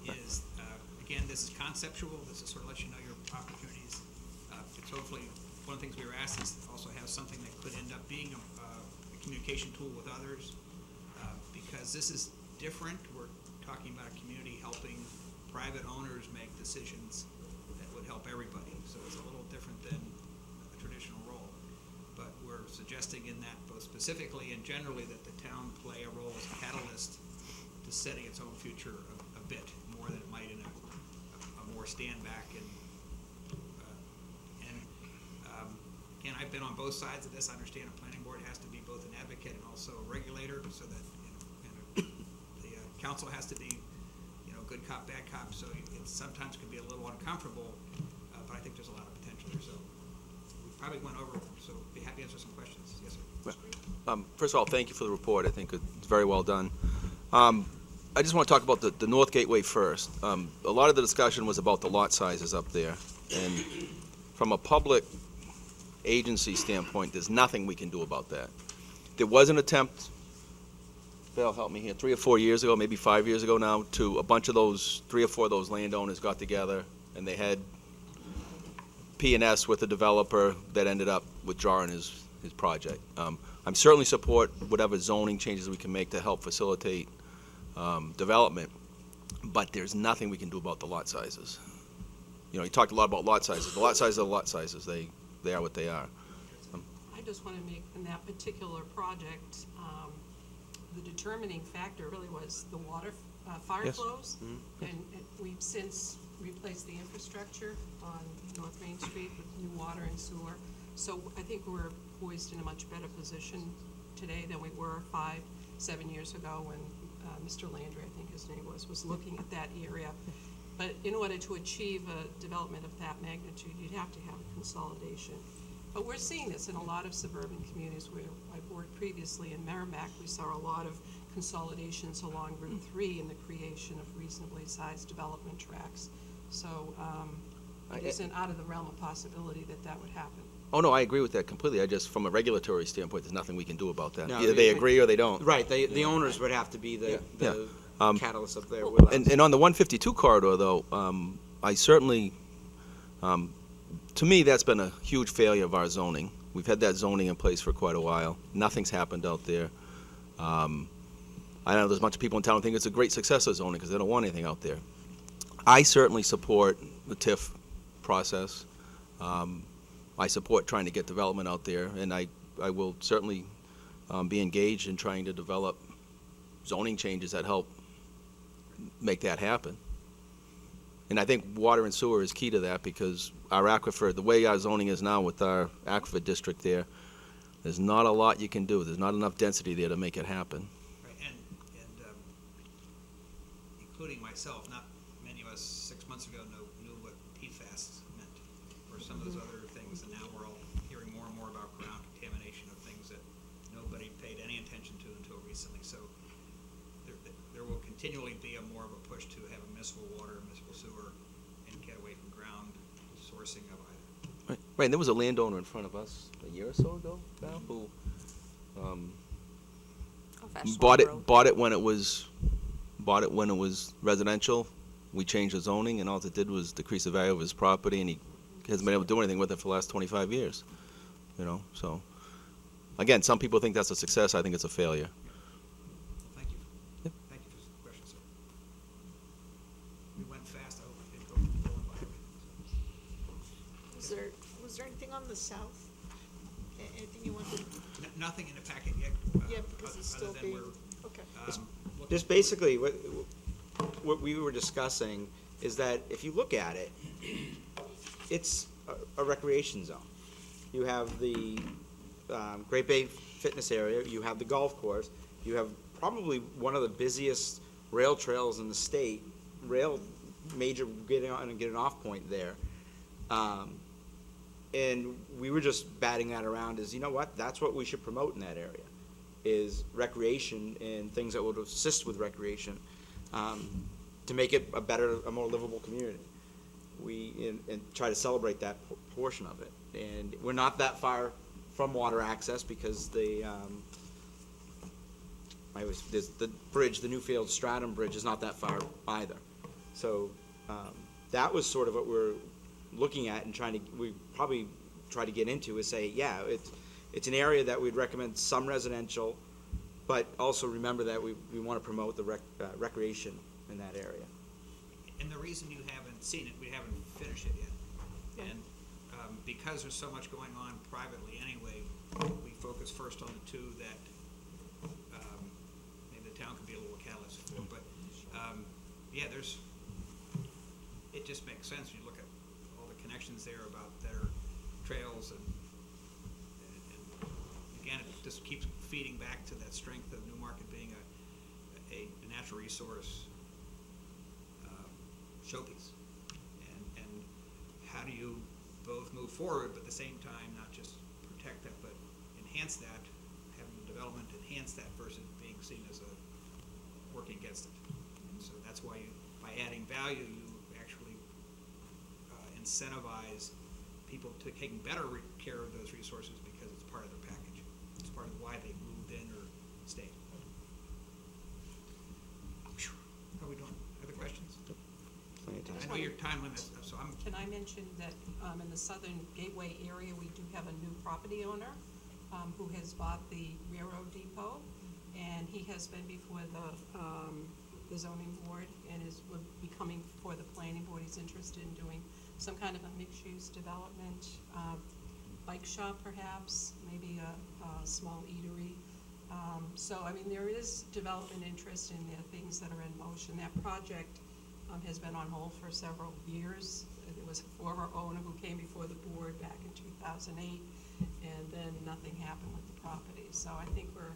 is, again, this is conceptual, this is sort of let you know your opportunities. It's hopefully, one of the things we were asked is to also have something that could end up being a communication tool with others, because this is different. We're talking about a community helping private owners make decisions that would help everybody, so it's a little different than a traditional role. But we're suggesting in that, both specifically and generally, that the town play a role as a catalyst to setting its own future a bit more than it might in a more stand back again, I've been on both sides of this. I understand a planning board has to be both an advocate and also a regulator, so that the council has to be good cop, bad cop. So it sometimes can be a little uncomfortable, but I think there's a lot of potential there. So we probably went over, so be happy to answer some questions. Yes, sir. First of all, thank you for the report. I think it's very well done. I just want to talk about the North Gateway first. A lot of the discussion was about the lot sizes up there. And from a public agency standpoint, there's nothing we can do about that. There was an attempt, Bill, help me here, 3 or 4 years ago, maybe 5 years ago now, to a bunch of those, 3 or 4 of those landowners got together and they had P&S with a developer that ended up withdrawing his project. I'm certainly support whatever zoning changes we can make to help facilitate development, but there's nothing we can do about the lot sizes. You talked a lot about lot sizes. The lot sizes are lot sizes. They are what they are. I just want to make, in that particular project, the determining factor really was the water, fire Yes. flows. And we've since replaced the infrastructure on North Main Street with new water and sewer. So I think we're poised in a much better position today than we were 5, 7 years ago when Mr. Landry, I think his name was looking at that area. But in order to achieve a development of that magnitude, you'd have to have a consolidation. But we're seeing this in a lot of suburban communities where I've worked previously in Merrimack. We saw a lot of consolidations along Route 3 and the creation of reasonably sized development tracts. So it isn't out of the realm of possibility that that would happen. Oh, no, I agree with that completely. From a regulatory standpoint, there's nothing we can do about that. No, Either they agree or they don't. Right, the owners would have to be the Yeah. catalyst up there with us. And on the 152 corridor, though, I certainly, to me, that's been a huge failure of our zoning. We've had that zoning in place for quite a while. Nothing's happened out there. I know there's a bunch of people in town who think it's a great success of zoning because they don't want anything out there. I certainly support the TIF process. I support trying to get development out there, and I will certainly be engaged in trying to develop zoning changes that help make that happen. And I think water and sewer is key to that because our aquifer, the way our zoning is now with our aquifer district there's not a lot you can do. There's not enough density there to make it happen. Right, and including myself, not many of us 6 months ago knew what PFAS meant, or some of those other things, and now we're all hearing more and more about ground contamination of things that nobody paid any attention to until recently. So there will continually be more of a push to have a municipal water, municipal sewer, and get away from ground sourcing of either. Right, and there was a landowner in front of us a year or so ago, Val, who bought it when it was residential. We changed the zoning, and all it did was decrease the value of his property, and he hasn't been able to do anything with it for the last 25 years. So again, some people think that's a success. I think it's a failure. Thank you. Yep. Thank you for the question, sir. We went fast. I hope I didn't go by. Was there anything on the south? Anything you wanted? Nothing in the packet yet. Yeah, because it's other still than being, we're, okay. looking Just basically, what we were discussing is that if you look at it, it's a recreation zone. You have the Great Bay Fitness Area, you have the golf course, you have probably one of the busiest rail trails in the state, major getting on and getting off point there. And we were just batting that around as, you know what, that's what we should promote in that area, is recreation and things that would assist with recreation to make it a more livable community. and try to celebrate that portion of it. And we're not that far from water access because there's the bridge, the Newfield Stratum Bridge is not that far either. So that was sort of what we're looking at and we probably try to get into is say, yeah, it's an area that we'd recommend some residential, but also remember that we want to promote the recreation in that area. And the reason you haven't seen it, we haven't finished it yet. And because there's so much going on privately anyway, we focus first on the two that maybe the town could be a little catalyst for. But yeah, it just makes sense when you look at all the connections there about their trails and again, it just keeps feeding back to that strength of Newmarket being a natural resource showpiece. And how do you both move forward, but at the same time not just protect that, but enhance that, having the development enhance that versus being seen as working against it. And so that's why by adding value, you actually incentivize people to taking better care of those resources because it's part of their package. It's part of why they moved in or stayed. How are we doing? Other questions? Plenty of time. I know your time limit, so I'm. Can I mention that in the Southern Gateway area, we do have a new property owner who has bought the railroad depot, and he has been before the zoning board and will be coming before the planning board. He's interested in doing some kind of a mixed-use development, bike shop perhaps, maybe a small eatery. So, I mean, there is development interest and there are things that are in motion. That project has been on hold for several years. There was a former owner who came before the board back in 2008, and then nothing happened with the property. So I think we're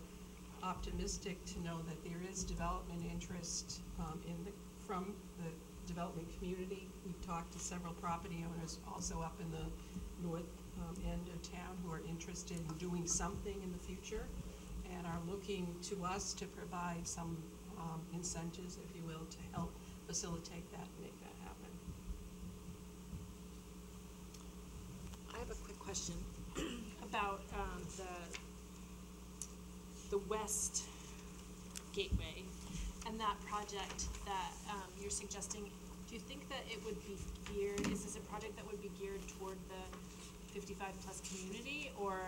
optimistic to know that there is development interest from the development community. We've talked to several property owners also up in the north end of town who are interested in doing something in the future and are looking to us to provide some incentives, if you will, to help facilitate that and make that happen. I have a quick question. About the West Gateway and that project that you're suggesting. Do you think that it would be geared? Is this a project that would be geared toward the 55+ community, or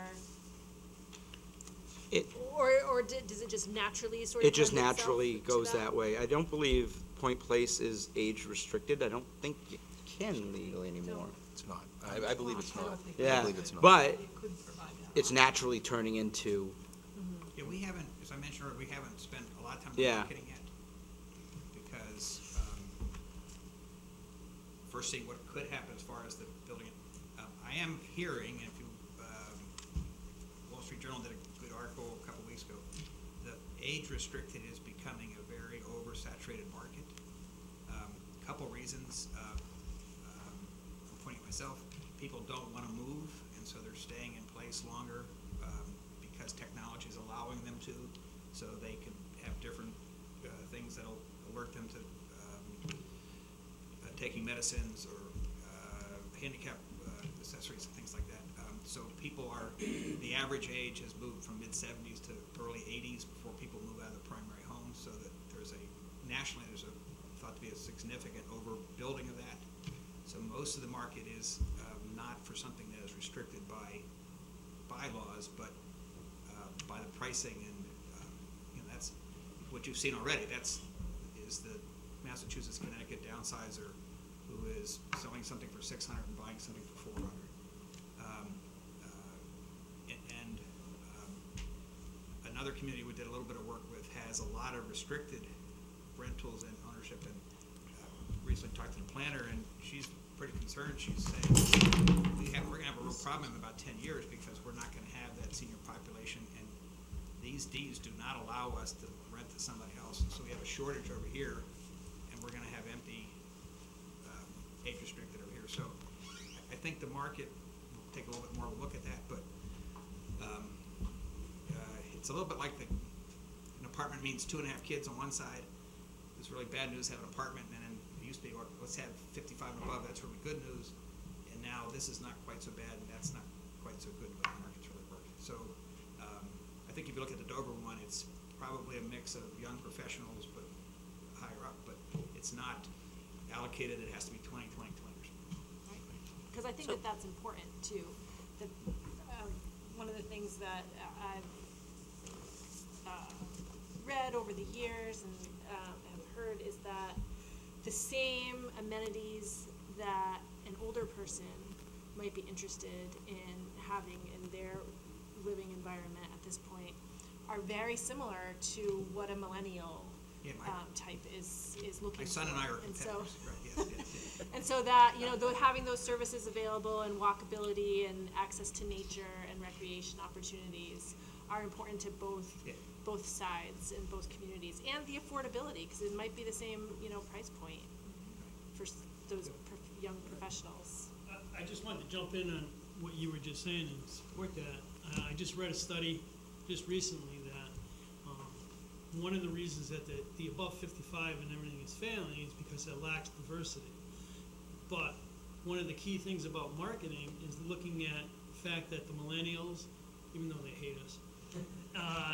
does it just naturally sort of? It just lend itself naturally to goes that way. I don't believe Point Place is age restricted. I don't think you can legally anymore. It's not. I believe it's I don't not. think I Yeah, believe it's not. but it could provide that. it's naturally turning into, Yeah, we haven't, as I mentioned earlier, we haven't spent a lot of time Yeah. marketing it because first seeing what could happen as far as the building it. I am hearing, if you, Wall Street Journal did a good article a couple weeks ago, the age restricted is becoming a very oversaturated market. Couple reasons. I'm pointing at myself. People don't want to move, and so they're staying in place longer because technology is allowing them to, so they can have different things that'll alert them to taking medicines or handicap accessories and things like that. So people are, the average age has moved from mid-70s to early 80s before people move out of their primary homes, so that nationally there's thought to be a significant overbuilding of that. So most of the market is not for something that is restricted by bylaws, but by the pricing, and that's what you've seen already. Is the Massachusetts Connecticut downsizer who is selling something for $600 and buying something for $400. Another community we did a little bit of work with has a lot of restricted rentals and ownership, and recently talked to the planner, and she's pretty concerned. She's saying we're going to have a real problem in about 10 years because we're not going to have that senior population, and these deeds do not allow us to rent to somebody else. And so we have a shortage over here, and we're going to have empty age restricted over here. So I think the market will take a little bit more of a look at that, but it's a little bit like an apartment means 2.5 kids on one side. It's really bad news to have an apartment, and then it used to be let's have 55 and above, that's really good news. And now this is not quite so bad, and that's not quite so good, but the market's really working. So I think if you look at the Dover one, it's probably a mix of young professionals, but higher up, but it's not allocated, it has to be 20, 20, 20%. Because I think that that's important too. That one of the things that I've read over the years and have heard is that the same amenities that an older person might be interested in having in their living environment at this point are very similar to what a millennial Yeah, type is looking for. my son and I are And so, competitors, right, yes. and so that, having those services available and walkability and access to nature and recreation opportunities are important to Yeah. both sides and both communities, and the affordability, because it might be the same, price point for those young professionals. I just wanted to jump in on what you were just saying and support that. I just read a study just recently that one of the reasons that the above 55 and everything is failing is because it lacks diversity. But one of the key things about marketing is looking at the fact that the millennials, even though they hate us,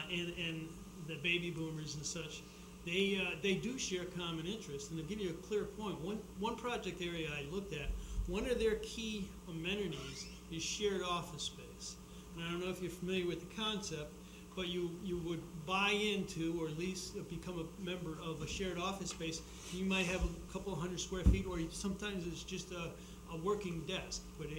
and the baby boomers and such, they do share common interests. And to give you a clear point, one project area I looked at, one of their key amenities is shared office space. And I don't know if you're familiar with the concept, but you would buy into, or at least become a member of a shared office space. You might have a couple of 100 square feet, or sometimes it's just a working desk with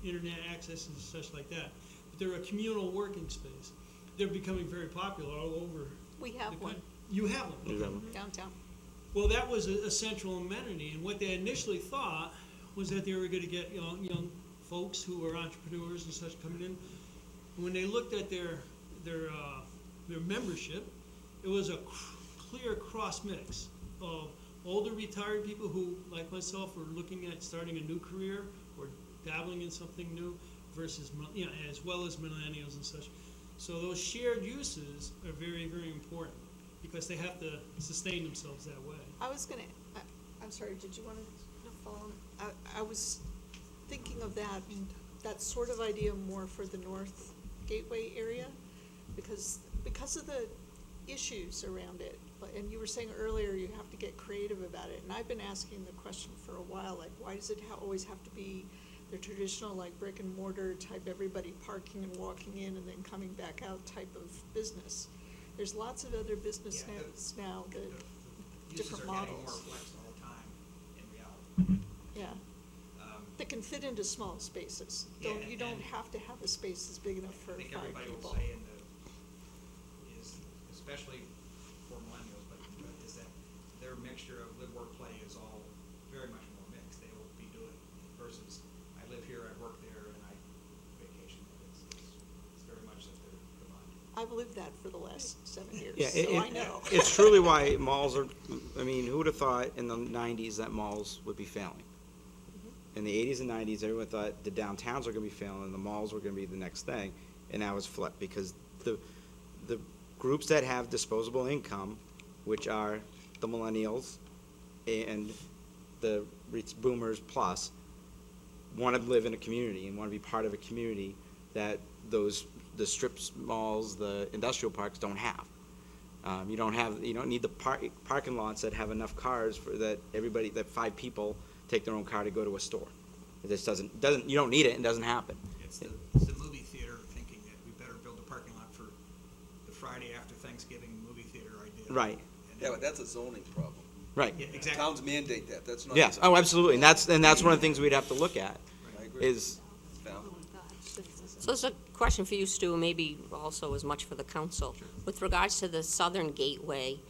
internet access and such like that. But they're a communal working space. They're becoming very popular all over. We have the one country. You have one. Okay. downtown. Well, that was a central amenity, and what they initially thought was that they were going to get young folks who are entrepreneurs and such coming in. And when they looked at their membership, it was a clear cross mix of older retired people who, like myself, were looking at starting a new career or dabbling in something new, versus as well as millennials and such. So those shared uses are very, very important because they have to sustain themselves that way. I'm sorry, did you want to follow? I was thinking of that sort of idea more for the North Gateway area, because of the issues around it. And you were saying earlier you have to get creative about it, and I've been asking the question for a while, like, why does it always have to be the traditional, like, brick and mortar type, everybody parking and walking in and then coming back out type of business? There's lots of other business Yeah, now that, The different uses are getting more models. flexed all the time in reality. yeah, that can fit into small spaces. Yeah, You don't and- have to have a space that's big enough for I think 5 everybody will people. say especially for millennials, but is that their mixture of live, work, play is all very much more mixed. They will be doing versus I live here, I work there, and I vacation there. It's very much that they're combined. I've lived that for the last 7 years, Yeah, so I know. it's truly why malls are, who would have thought in the 90s that malls would be failing? In the 80s and 90s, everyone thought the downtowns were going to be failing and the malls were going to be the next thing, and now it's flipped because the groups that have disposable income, which are the millennials and the boomers plus, want to live in a community and want to be part of a community that the strip malls, the industrial parks don't have. You don't need the parking lots that have enough cars for that 5 people take their own car to go to a store. It just doesn't, you don't need it, and it doesn't happen. It's the movie theater thinking that we better build a parking lot for the Friday after Thanksgiving movie theater idea. Right. And Yeah, then- but that's a zoning problem. Right. Yeah, exactly. Towns mandate that, that's not. Yes, oh, absolutely, and that's one of the things we'd have to look at, I agree. is, Val? So this is a question for you, Stu, and maybe also as much for the council. With regards to the Southern Gateway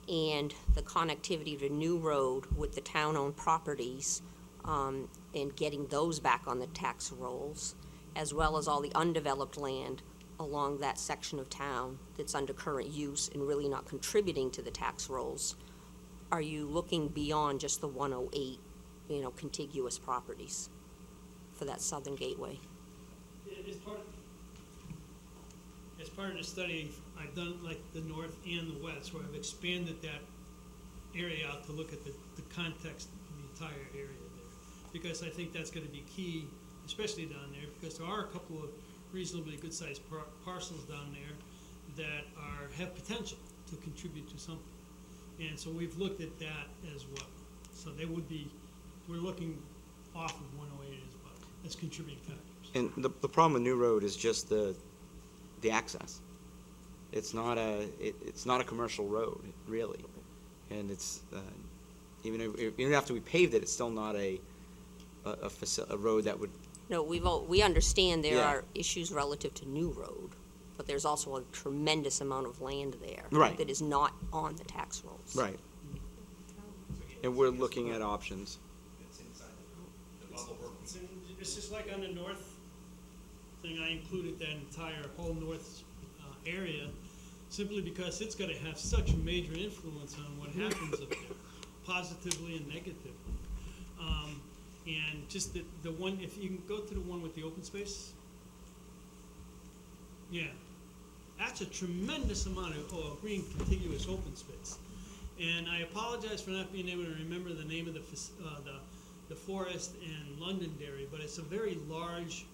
and the connectivity to New Road with the town-owned properties, and getting those back on the tax rolls, as well as all the undeveloped land along that section of town that's under current use and really not contributing to the tax rolls, are you looking beyond just the 108, contiguous properties for that Southern Gateway? As part of the study, I've done like the north and the west, where I've expanded that area out to look at the context. I mean, entire area there. Because I think that's gonna be key, especially down there, because there are a couple of reasonably good-sized parcels down there that have potential to contribute to something. And so we've looked at that as well. So they would be, we're looking off of 108 as well, as contributing factors. And the problem with New Road is just the access. It's not a commercial road, really. And it's, even after we paved it, it's still not a road that would, No, we understand there Yeah. are issues relative to New Road, but there's also a tremendous amount of land there. Right. That is not on the tax rolls. right. And we're looking at options. It's inside the bubble. It's just like on the north thing, I included that entire whole north area, simply because it's gonna have such a major influence on what happens up there, positively and negatively. And just the one, if you can go to the one with the open space. Yeah, that's a tremendous amount of green contiguous open space. And I apologize for not being able to remember the name of the forest in Londonderry, but it's a very large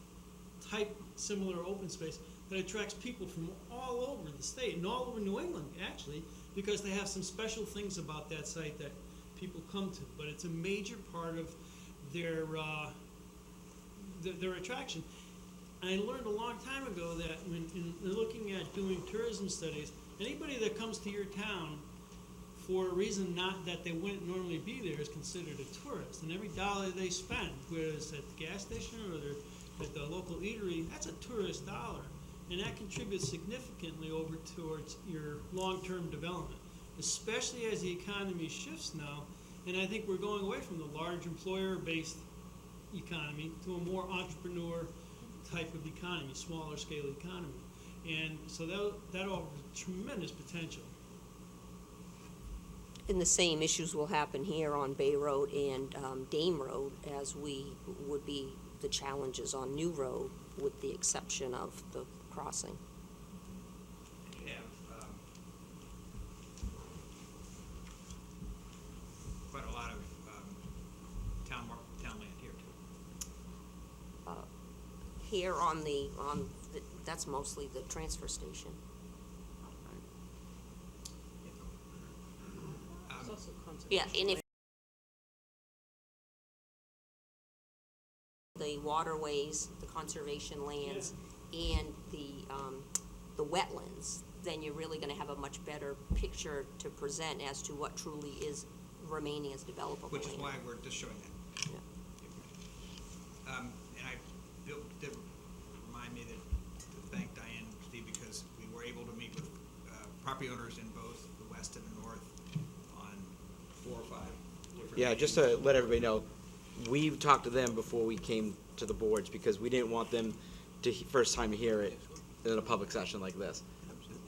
type, similar open space that attracts people from all over the state and all over New England, actually, because they have some special things about that site that people come to. But it's a major part of their attraction. I learned a long time ago that when in looking at doing tourism studies, anybody that comes to your town for a reason not that they wouldn't normally be there is considered a tourist. And every dollar they spend, whether it's at the gas station or they're at the local eatery, that's a tourist dollar. And that contributes significantly over towards your long-term development, especially as the economy shifts now. And I think we're going away from the large employer-based economy to a more entrepreneur type of economy, smaller scale economy. And so that offers tremendous potential. And the same issues will happen here on Bay Road and Dame Road as would be the challenges on New Road, with the exception of the crossing. You have quite a lot of town land here too. Here that's mostly the transfer station. There's also conservation. Yeah, and if the waterways, the conservation lands, and the wetlands, then you're really gonna have a much better picture to present as to what truly is remaining as developable land. Which is why we're just showing that. Yeah. And Bill did remind me to thank Diane and Steve, because we were able to meet with property owners in both the west and the north on 4 or 5 different Yeah, just to let everybody know, we've talked to them before we came to the boards, because we didn't want them to, first time to hear it in a public session like this.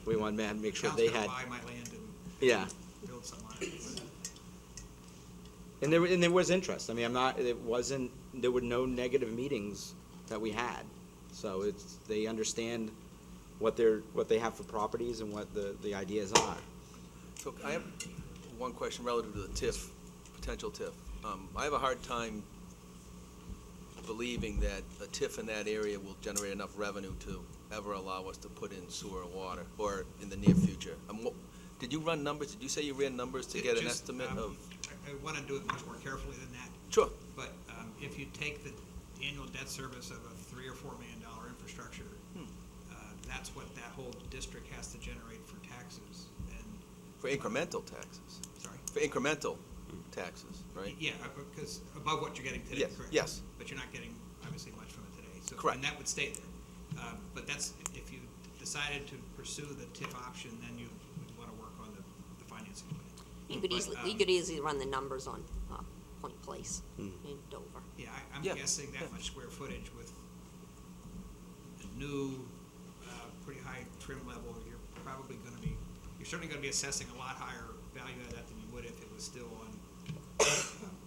We wanted to make sure they had, buy my land and yeah. build something on it. And there was interest. I mean, there were no negative meetings that we had. So they understand what they have for properties and what the ideas are. So I have one question relative to the TIF, potential TIF. I have a hard time believing that a TIF in that area will generate enough revenue to ever allow us to put in sewer or water, or in the near future. Did you run numbers? Did you say you ran numbers to get an estimate of? I want to do it much more carefully than that. Sure. But if you take the annual debt service of a $3 or $4 million infrastructure, that's what that whole district has to generate for taxes. And For incremental taxes? sorry. For incremental taxes, right? Yeah, because above what you're getting today, Yes, correct? yes. But you're not getting obviously much from it today. So, Correct. And that would stay there. But that's, if you decided to pursue the TIF option, then you would want to work on the financing plan. You could But, easily run the numbers on Point Place in Dover. Yeah, I'm Yeah, guessing that much square footage with a new, pretty high trim level, you're certainly gonna be assessing a lot higher value of that than you would if it was still on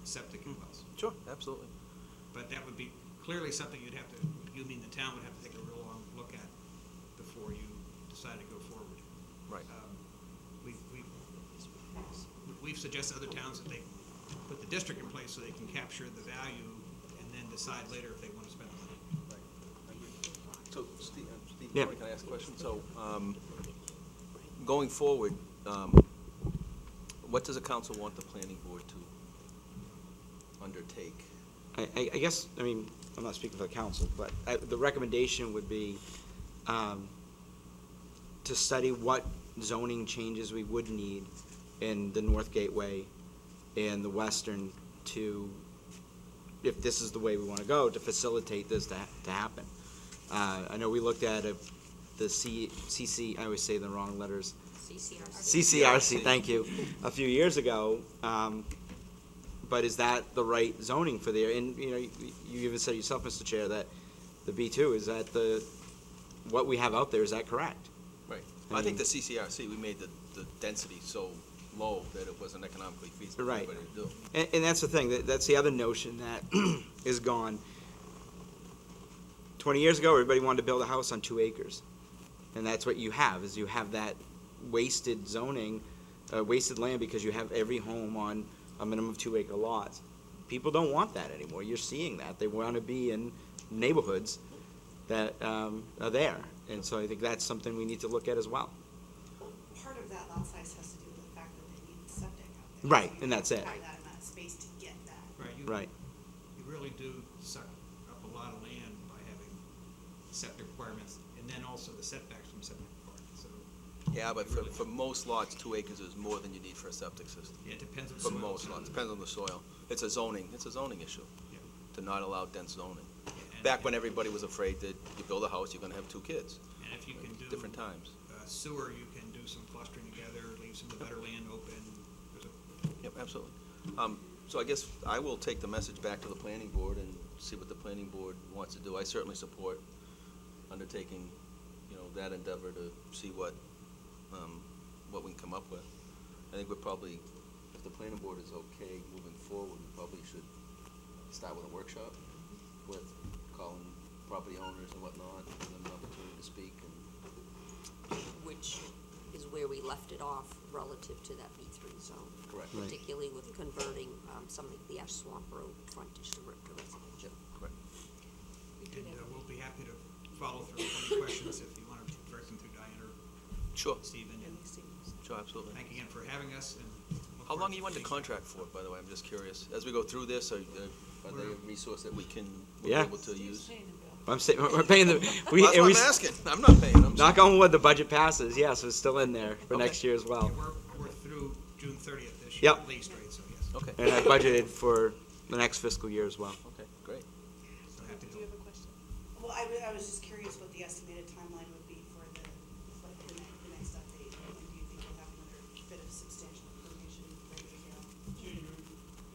septic and wells. Sure, absolutely. But that would be clearly something you mean the town would have to take a real long look at before you decide to go forward. Right. We've suggested other towns that they put the district in place so they can capture the value and then decide later if they want to spend the money. So, Steve, Yeah. can I ask a question? So, going forward, what does the council want the planning board to undertake? I guess, I mean, I'm not speaking for the council, but the recommendation would be to study what zoning changes we would need in the North Gateway and the Western to, if this is the way we want to go, to facilitate this to happen. I know we looked at the CC, I always say the wrong letters, CCRC, thank you, a few years ago. But is that the right zoning for there? And, you know, you even said yourself, Mr. Chair, that the B2, is that what we have out there, is that correct? Right. I think the CCRC, we made the density so low that it wasn't economically feasible for Right. anybody to do. And that's the thing, that's the other notion that is gone. 20 years ago, everybody wanted to build a house on 2 acres. And that's what you have, is you have that wasted zoning, wasted land, because you have every home on a minimum of 2-acre lots. People don't want that anymore. You're seeing that. They want to be in neighborhoods that are there. And so I think that's something we need to look at as well. Part of that lot size has to do with the fact that they need septic out there. Right, So you and that's it. require that amount of space to get that. Right. You really do suck up a lot of land by having septic requirements, and then also the setbacks from septic requirements, so. Yeah, but for most lots, 2 acres is more than you need for a septic system. Yeah, it depends on the For soil. most lots, depends on the soil. It's a zoning issue, Yeah. to not allow dense zoning. And- Back when everybody was afraid that you build a house, you're gonna have 2 kids. And if you can do. Different times. Sewer, you can do some clustering together, leave some of the better land open. There's a Yep, absolutely. So I guess I will take the message back to the planning board and see what the planning board wants to do. I certainly support undertaking, that endeavor to see what we can come up with. I think we're probably, if the planning board is okay moving forward, we probably should start with a workshop with calling property owners and whatnot, and give them an opportunity to speak and. Which is where we left it off relative to that B3 zone. Correct. Right. Particularly with converting some of the Ash Swamp Road frontage to residential. Correct. And we'll be happy to follow through with any questions if you want to direct them through Diane or Sure, Stephen. sure, absolutely. Thank you again for having us. And look How long forward are you to under seeing contract for, by the way? I'm just curious. As we go through this, are they a resource that we'll be Yeah. able to use? I'm saying, we're paying the, Well, that's what I'm asking. I'm not paying them. knock on wood, the budget passes, yes, it's still in there for Okay. next year as well. Yeah, we're through June 30th this year Yep. at least, right? So yes. Okay, And I budgeted for the next fiscal year as well. okay, great. So happy Do to you have a question? Well, I was just curious what the estimated timeline would be for the next update. When do you think we'll have another bit of substantial information ready to go? January,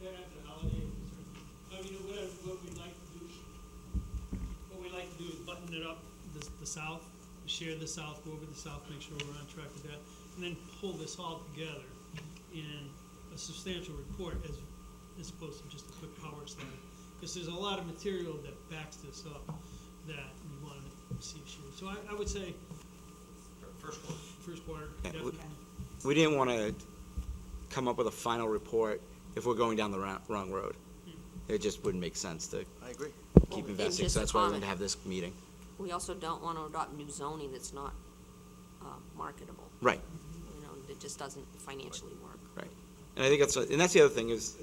right after the holiday. I mean, what we'd like to do is button it up, the south, share the south, go over the south, make sure we're on track with that, and then pull this all together in a substantial report as opposed to just a quick power study. Because there's a lot of material that backs this up that we want to see shared. So I would say First quarter. first quarter, Yeah, definitely. We didn't want to come up with a final report if we're going down the wrong road. It just wouldn't make sense to I agree. keep Well, investing, just so a that's why we're going comment. to have this meeting. We also don't want to adopt new zoning that's not marketable. Right. It just doesn't financially work. Right. And I think that's the other thing is,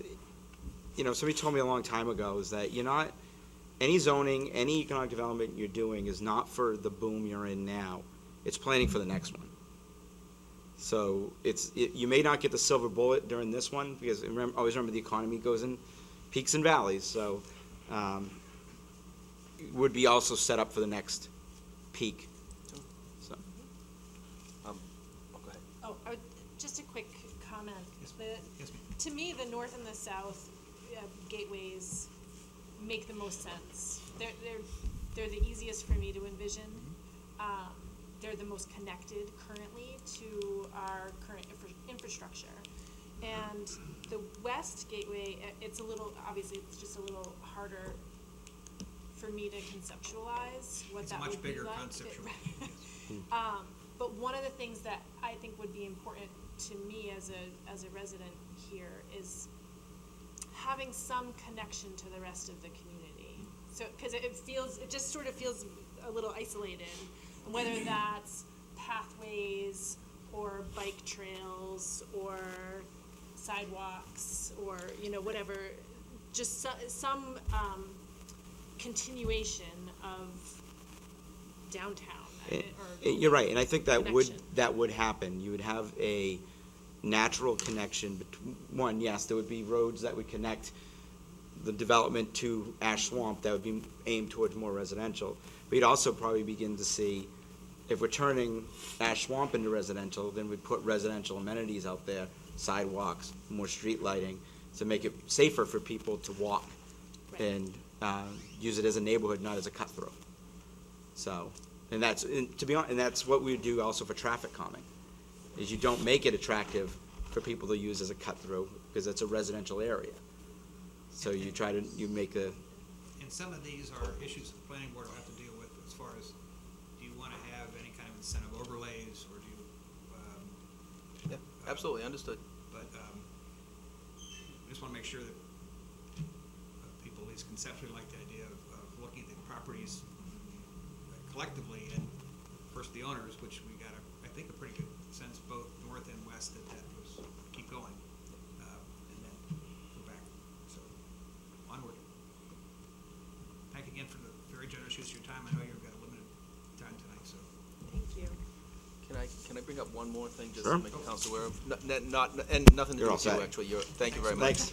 somebody told me a long time ago is that any zoning, any economic development you're doing is not for the boom you're in now. It's planning for the next one. So you may not get the silver bullet during this one because always remember the economy goes in peaks and valleys. So it would be also set up for the next peak. So Go ahead. Oh, just a quick comment. Yes, The- Yes, ma'am. To me, the north and the south gateways make the most sense. They're the easiest for me to envision. They're the most connected currently to our current infrastructure. And the west gateway, it's just a little harder for me to conceptualize what It's a that much would be bigger like. conceptually, But one of the things that I think would be important to me as a resident here is having some connection to the rest of the community. So, because it just sort of feels a little isolated, and whether that's pathways or bike trails or sidewalks or, whatever, just some continuation of downtown. You're right, and I think that Connection. would happen. You would have a natural connection between, one, yes, there would be roads that would connect the development to Ash Swamp that would be aimed towards more residential. But you'd also probably begin to see, if we're turning Ash Swamp into residential, then we'd put residential amenities out there, sidewalks, more street lighting, to make it safer for people to walk Right. and use it as a neighborhood, not as a cut-through. So, and that's, and to be honest, and that's what we would do also for traffic calming, is you don't make it attractive for people to use as a cut-through, because it's a residential area. So you try to, you make a, And some of these are issues the planning board will have to deal with as far as, do you want to have any kind of incentive overlays, or do you, Absolutely, understood. but we just want to make sure that people at least conceptually like the idea of looking at the properties collectively, and first the owners, which we got I think a pretty good sense both north and west that was keep going, and then go back. So onward. Thank you again for the very generous use of your time. I know you've got a limited time tonight, so. Thank you. Can I bring up one more thing, just Sure. to make the council aware of? And nothing to You're do all with you, set. actually, thank you very much. Thanks.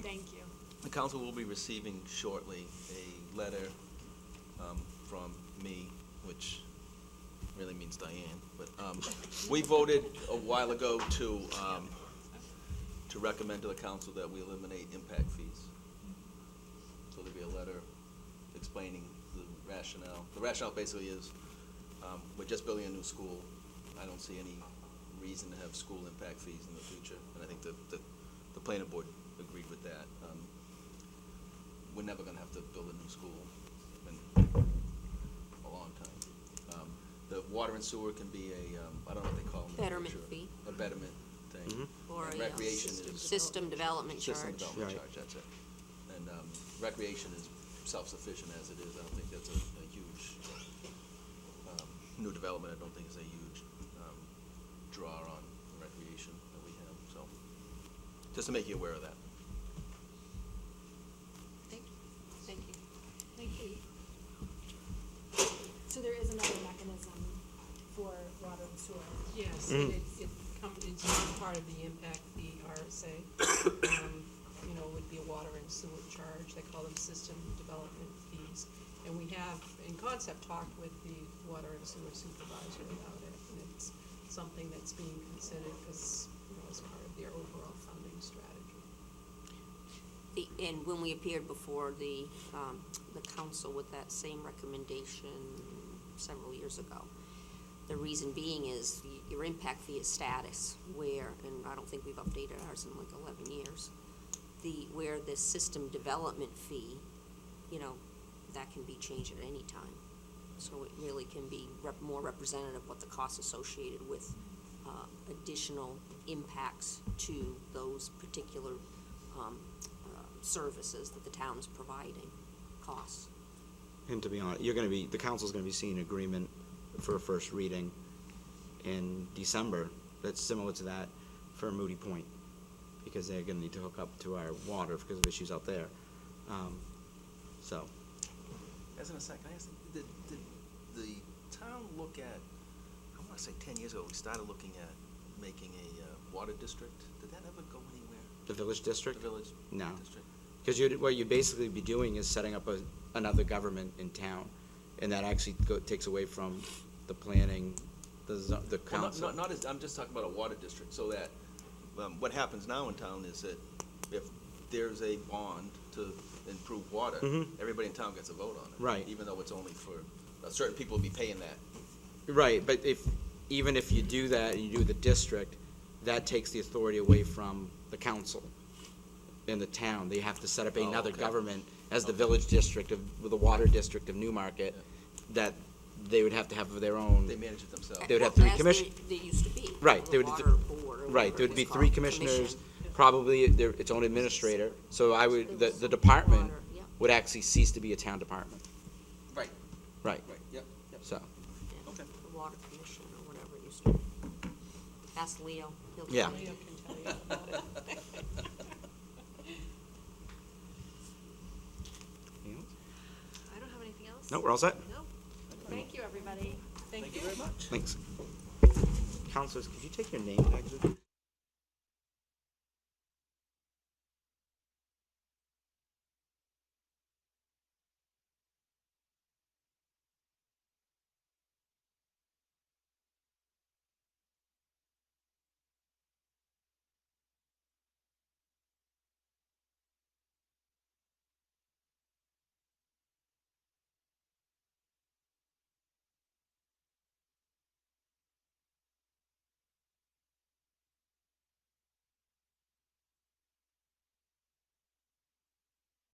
Thank you. The council will be receiving shortly a letter from me, which really means Diane, but we voted a while ago to recommend to the council that we eliminate impact fees. So there'll be a letter explaining the rationale. The rationale basically is, we're just building a new school. I don't see any reason to have school impact fees in the future, and I think the planning board agreed with that. We're never gonna have to build a new school in a long time. The water and sewer can be I don't know what they call them. Betterment fee. A betterment thing. Or And a recreation is. system development System charge. development Right. charge, that's it. And recreation is self-sufficient as it is. I don't think that's a huge, new development, I don't think is a huge draw on recreation that we have, so. Just to make you aware of that. Thank you. Thank you. So there is another mechanism for water and sewer. Yes, and it's part of the impact fee RSA. Would be a water and sewer charge, they call them system development fees. And we have, in concept, talked with the water and sewer supervisor about it, and it's something that's being considered as part of their overall funding strategy. And when we appeared before the council with that same recommendation several years ago, the reason being is your impact fee is status, where, and I don't think we've updated ours in like 11 years, where the system development fee, that can be changed at any time. So it really can be more representative of what the costs associated with additional impacts to those particular services that the town is providing, costs. And to be honest, the council's gonna be seeing agreement for a first reading in December that's similar to that for Moody Point, because they're gonna need to hook up to our water because of issues out there. So, As an aside, can I ask, did the town look at, I wanna say 10 years ago, we started looking at making a water district. Did that ever go anywhere? the village district? The village No. district? Because what you'd basically be doing is setting up another government in town, and that actually takes away from the planning, the Well, council. not as, I'm just talking about a water district, so that, what happens now in town is that if there's a bond to improve water, everybody in town gets a vote on it. Right. Even though it's only for, certain people will be paying that. Right, but even if you do that and you do the district, that takes the authority away from the council in the town. They have to set up another okay. government as the village district with the water district of Newmarket, that they would have to have their own. They manage it themselves. They would have three As commission- They used to be. Right, the they would- water board or Right, whatever there it would be was three called, commissioners, commission. probably its own administrator. So I would, the department Water, yep. would actually cease to be a town department. Right, Right. right, yep, yep. So, Yeah, Okay. The water commission or whatever it used to be. Ask Leo. He'll tell Yeah. you. Leo can tell you about it. I don't have anything else. no, we're all set? No. Thank you, everybody. Thank you. Thank you very much. Thanks. Counselors, could you take your name tags with you?